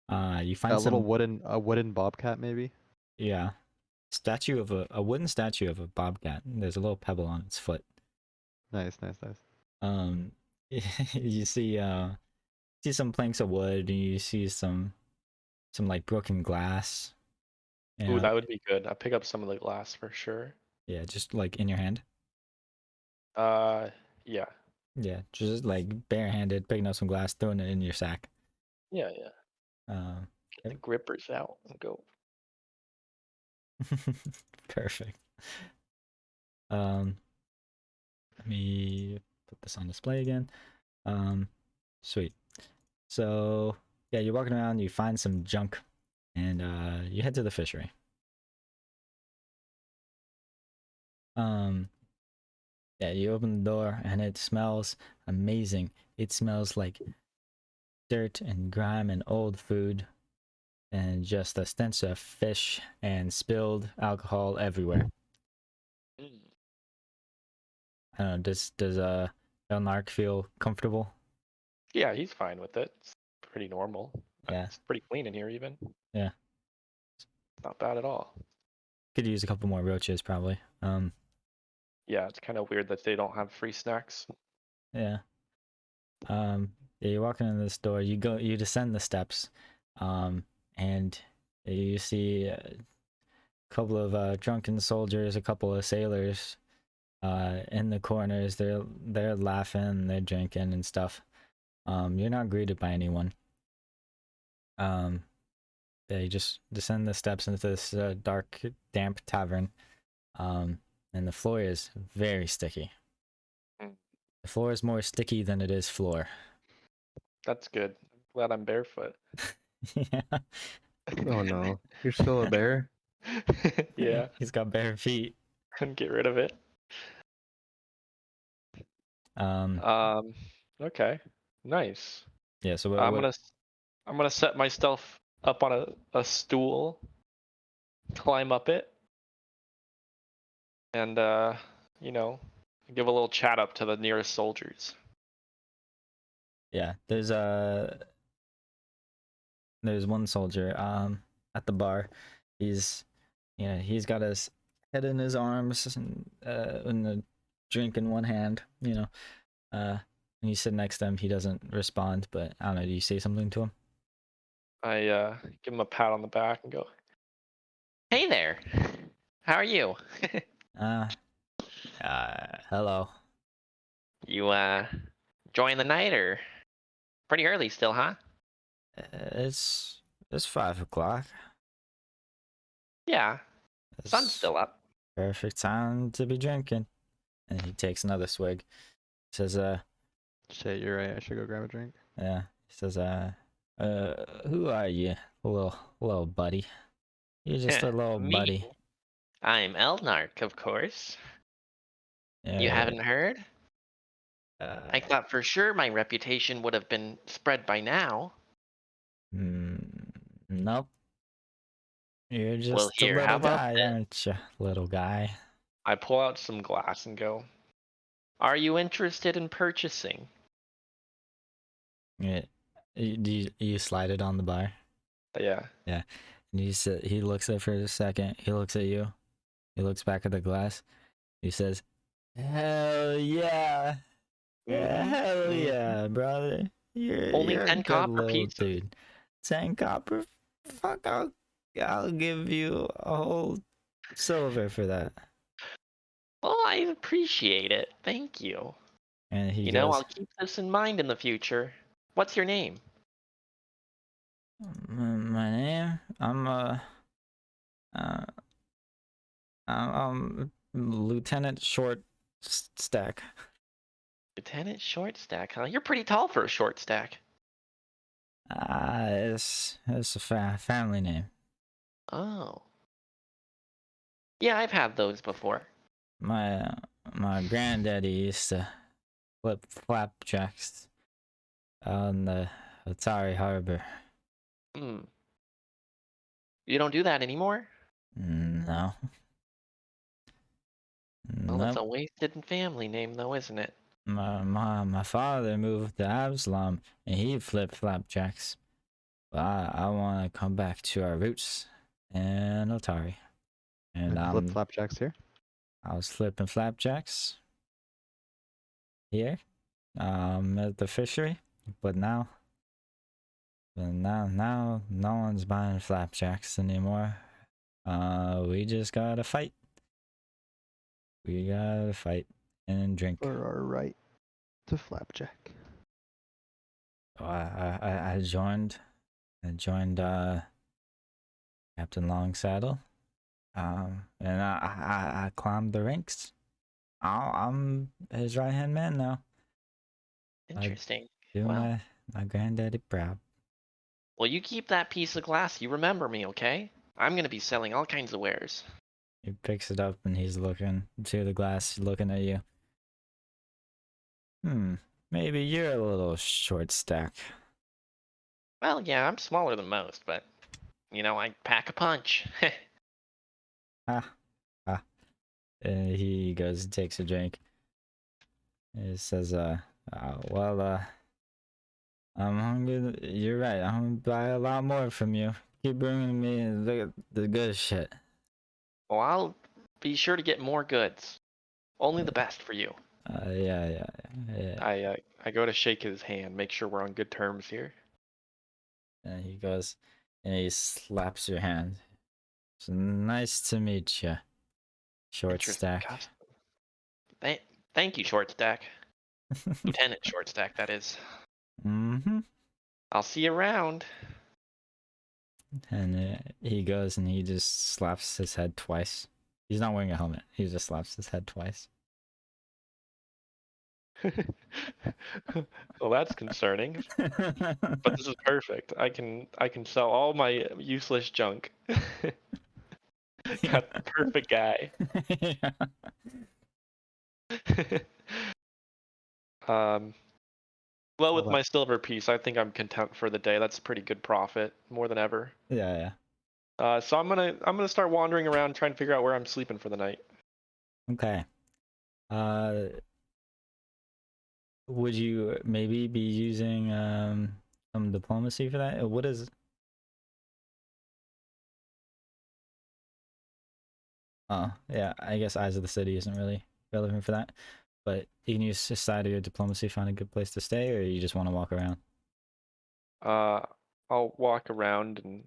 You find A little some. wooden bobcat maybe. Yeah, statue of a wooden statue of a bobcat. There's a little pebble on its foot. Nice, nice, nice. Um, you see some planks of wood, and you see some like broken glass. Ooh, Yeah, that would be good. I'll pick up some of the glass for sure. yeah, just like in your hand. Yeah. Yeah, just like barehanded, picking up some glass, throwing it in your sack. Yeah, yeah. Um, Get the grippers out and go. perfect. Let me put this on display again. Sweet. So yeah, you're walking around, you find some junk, and you head to the fishery. Yeah, you open the door and it smells amazing. It smells like dirt and grime and old food and just a stench of fish and spilled alcohol everywhere. Mm. I don't know, does El Narc feel comfortable? Yeah, he's fine with it. It's pretty normal. Yeah. It's pretty clean in here even. Yeah. Not bad at all. Could use a couple more roaches probably. Yeah, it's kind of weird that they don't have free snacks. Yeah. Yeah, you're walking in this door, you descend the steps, and you see a couple of drunken soldiers, a couple of sailors in the corners. They're laughing, they're drinking and stuff. You're not greeted by anyone. They just descend the steps into this dark, damp tavern. And the floor is very sticky. Mm. The floor is more sticky than it is floor. That's good. I'm glad I'm barefoot. Yeah. Oh no, you're still a bear? Yeah, He's got bare feet. couldn't get rid of it. Um, Okay, nice. yeah, so I'm gonna set myself up on a stool, climb up it, and you know, give a little chat up to the nearest soldiers. yeah, there's one soldier at the bar. He's got his head in his arms and the drink in one hand, and you sit next to him. He doesn't respond, but I don't know, do you say something to him? I give him a pat on the back and go, "Hey there, how are you? Hello. You enjoying the night or pretty early still, huh? It's 5 o'clock. Yeah, Sun's It's still up. perfect time to be drinking. And he takes another swig. Says, Shit, you're right. I should go grab a drink. yeah. He says, who are you, little buddy? You're just a little Me. buddy. I'm Elnark, of course. You Yeah. haven't heard? I thought for sure my reputation would have been spread by now. Nope. You're Well, just a here, how little about guy, this? aren't you, little guy? I pull out some glass and go, Are you interested in purchasing? Yeah. You slide it on the bar. yeah. And he looks at it for a second. He looks at you. He looks back at the glass. He says, "Hell yeah, hell yeah, brother. Only You're a 10 good copper little pieces. dude. 10 copper. Fuck, I'll give you a whole silver for that." Well, I appreciate it. Thank you. And he You goes, know, I'll keep this in mind in the future. What's your name? My name? Uh, I'm Lieutenant Short Stack. Lieutenant Short Stack, huh? You're pretty tall for a short stack. It's a family name. Oh. Yeah, I've had those before. My granddaddy used to flip flapjacks on the Atari Harbor. Hmm. You don't do that anymore? No. Well, that's a Nope. wasted family name, though, isn't it? My father moved to Absalom and he flipped flapjacks. But I want to come back to our roots and Atari. And Flip flapjacks here. I was flipping flapjacks here, at the fishery, but now no one's buying flapjacks anymore. We just gotta fight. We gotta fight and drink. For our right to flapjack. I joined Captain Longsaddle. And I climbed the ranks. I'm his right hand man now. Interesting. Do Well, my granddaddy proud. well, you keep that piece of glass. You remember me, okay? I'm gonna be selling all kinds of wares. He picks it up and he's looking to the glass, looking at you. Maybe you're a little short stack. Well, yeah, I'm smaller than most, but, you know, I pack a punch. Ha. And he goes and takes a drink. He says, well, I'm hungry. You're right. I'm gonna buy a lot more from you. Keep bringing me the good shit. Well, I'll be sure to get more goods. Only the best for you. Yeah. I go to shake his hand, make sure we're on good terms here. And he goes and he slaps your hand. It's nice to meet you, Short Interesting Stack. custom. Thank you, Short Stack. Lieutenant Short Stack, that is. Mm-hmm. I'll see you around. And he goes and he just slaps his head twice. He's not wearing a helmet. He just slaps his head twice. Well, that's concerning, but this is perfect. I can sell all my useless junk. Got the perfect guy. Yeah. Well, with Well, my silver piece, I think I'm content for the day. That's a pretty good profit, more than ever. Yeah. So I'm gonna start wandering around trying to figure out where I'm sleeping for the night. Okay. Would you maybe be using some diplomacy for that? What is? Oh, yeah. I guess Eyes of the City isn't really relevant for that. But you can use this side of your diplomacy, find a good place to stay, or you just want to walk around. I'll walk around and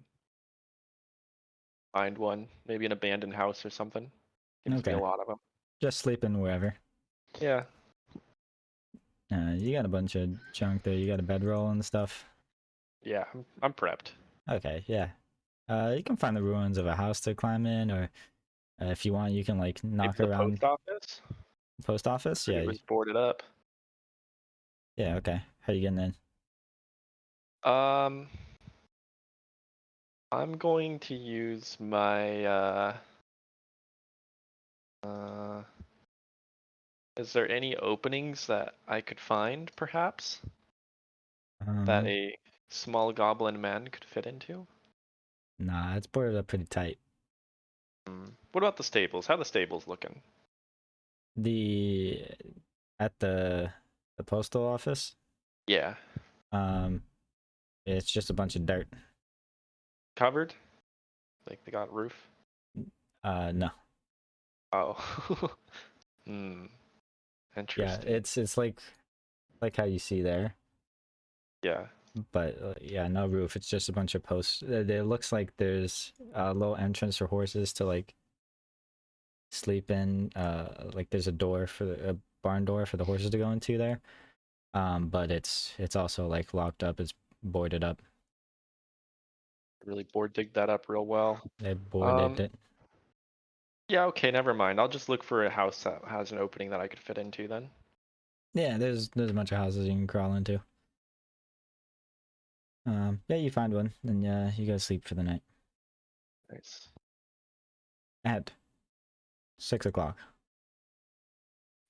find one, maybe an abandoned house or something. Seems to be a Okay. lot of them. Just sleeping wherever. Yeah. You got a bunch of junk there. You got a bedroll and stuff. Yeah, I'm prepped. Okay, yeah. You can find the ruins of a house to climb in, or If you want, you can like Maybe knock the around post office. post office. Pretty Yeah, was boarded up. yeah. Okay. How you getting in? Um, I'm going to use my is there any openings that I could find, perhaps, that Um, a small goblin man could fit into? nah, it's boarded up pretty tight. What about the stables? How the stables looking? The at the postal office, Yeah, um, it's just a bunch of dirt. covered? Like they got roof? No. Oh. Hmm. Yeah, Interesting. it's like how you see there, Yeah. but yeah, no roof. It's just a bunch of posts. It looks like there's a little entrance for horses to like sleep in. Like there's a door for a barn door for the horses to go into there. But it's also like locked up. It's boarded up. Really board dig that up real well. They boarded Um, it. yeah, okay, never mind. I'll just look for a house that has an opening that I could fit into then. Yeah, there's a bunch of houses you can crawl into. Yeah, you find one, and you go sleep for the night Nice. at 6 o'clock.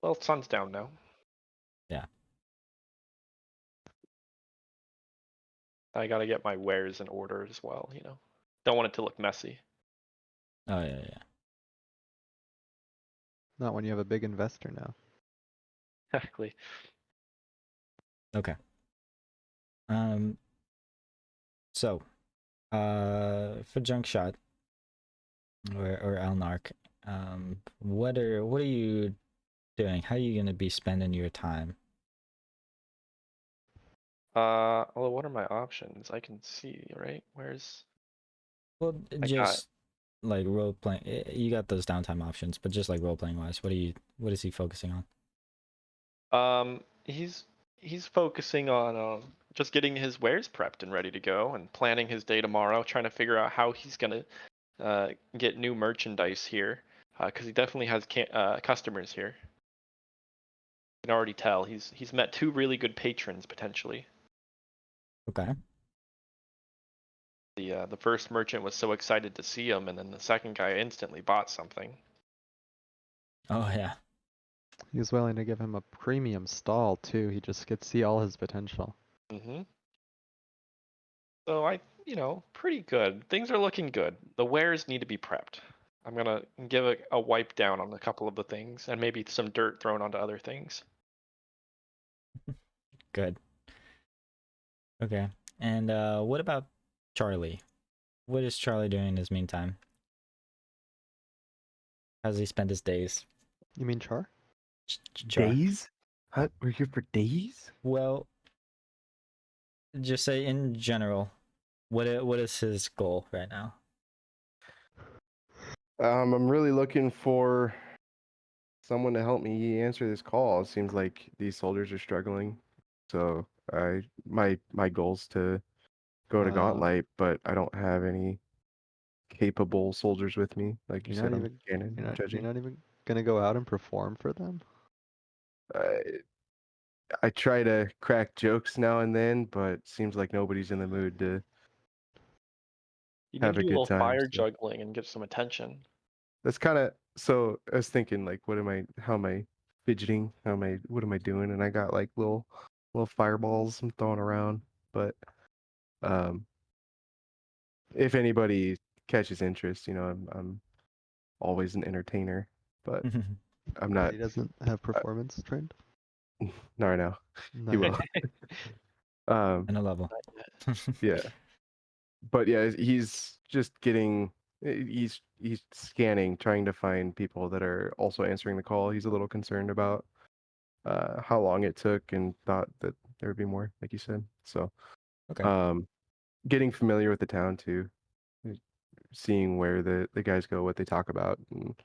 Well, sun's down now. Yeah. I gotta get my wares in order as well, you know. Don't want it to look messy. Oh yeah. Not when you have a big investor now. Exactly. Okay. So, for junk shot or Elnark, what are you doing? How are you gonna be spending your time? Well, what are my options? I can see, right? Where's Well, I got just like role playing. You got those downtime options, but just like role playing wise, what is he focusing on? he's focusing on just getting his wares prepped and ready to go and planning his day tomorrow, trying to figure out how he's gonna get new merchandise here, because he definitely has customers here. You can already tell he's met two really good patrons potentially. Okay. The first merchant was so excited to see him, and then the second guy instantly bought something. Oh yeah. He was willing to give him a premium stall too. He just could see all his potential. Mm-hmm. So pretty good. Things are looking good. The wares need to be prepped. I'm gonna give a wipe down on a couple of the things, and maybe some dirt thrown onto other things. Good. Okay. And what about Charlie? What is Charlie doing in his meantime? How does he spend his days? You mean Char? Char. Days? Huh? We're here for days? Well, just say in general, what is his goal right now? I'm really looking for someone to help me answer this call. It seems like these soldiers are struggling. So my goal's to go to Uh, Gauntlet, but I don't have any capable soldiers with me. Like you you're said, not I'm even scanning, you're I'm not you're judging. not even gonna go out and perform for them? I try to crack jokes now and then, but seems like nobody's in the mood to You need have to a do a good little time. fire So juggling and get some attention. that's kind of so. I was thinking like, how am I fidgeting? What am I doing? And I got like little fireballs I'm throwing around. But um, if anybody catches interest, I'm always an entertainer. But I'm But not. he doesn't have Uh, performance trained? not right now. Not He yet. will. Um, And a level. yeah. But yeah, he's just getting he's scanning, trying to find people that are also answering the call. He's a little concerned about how long it took and thought that there would be more, like you said. So Okay. um getting familiar with the town too, seeing where the guys go, what they talk about, and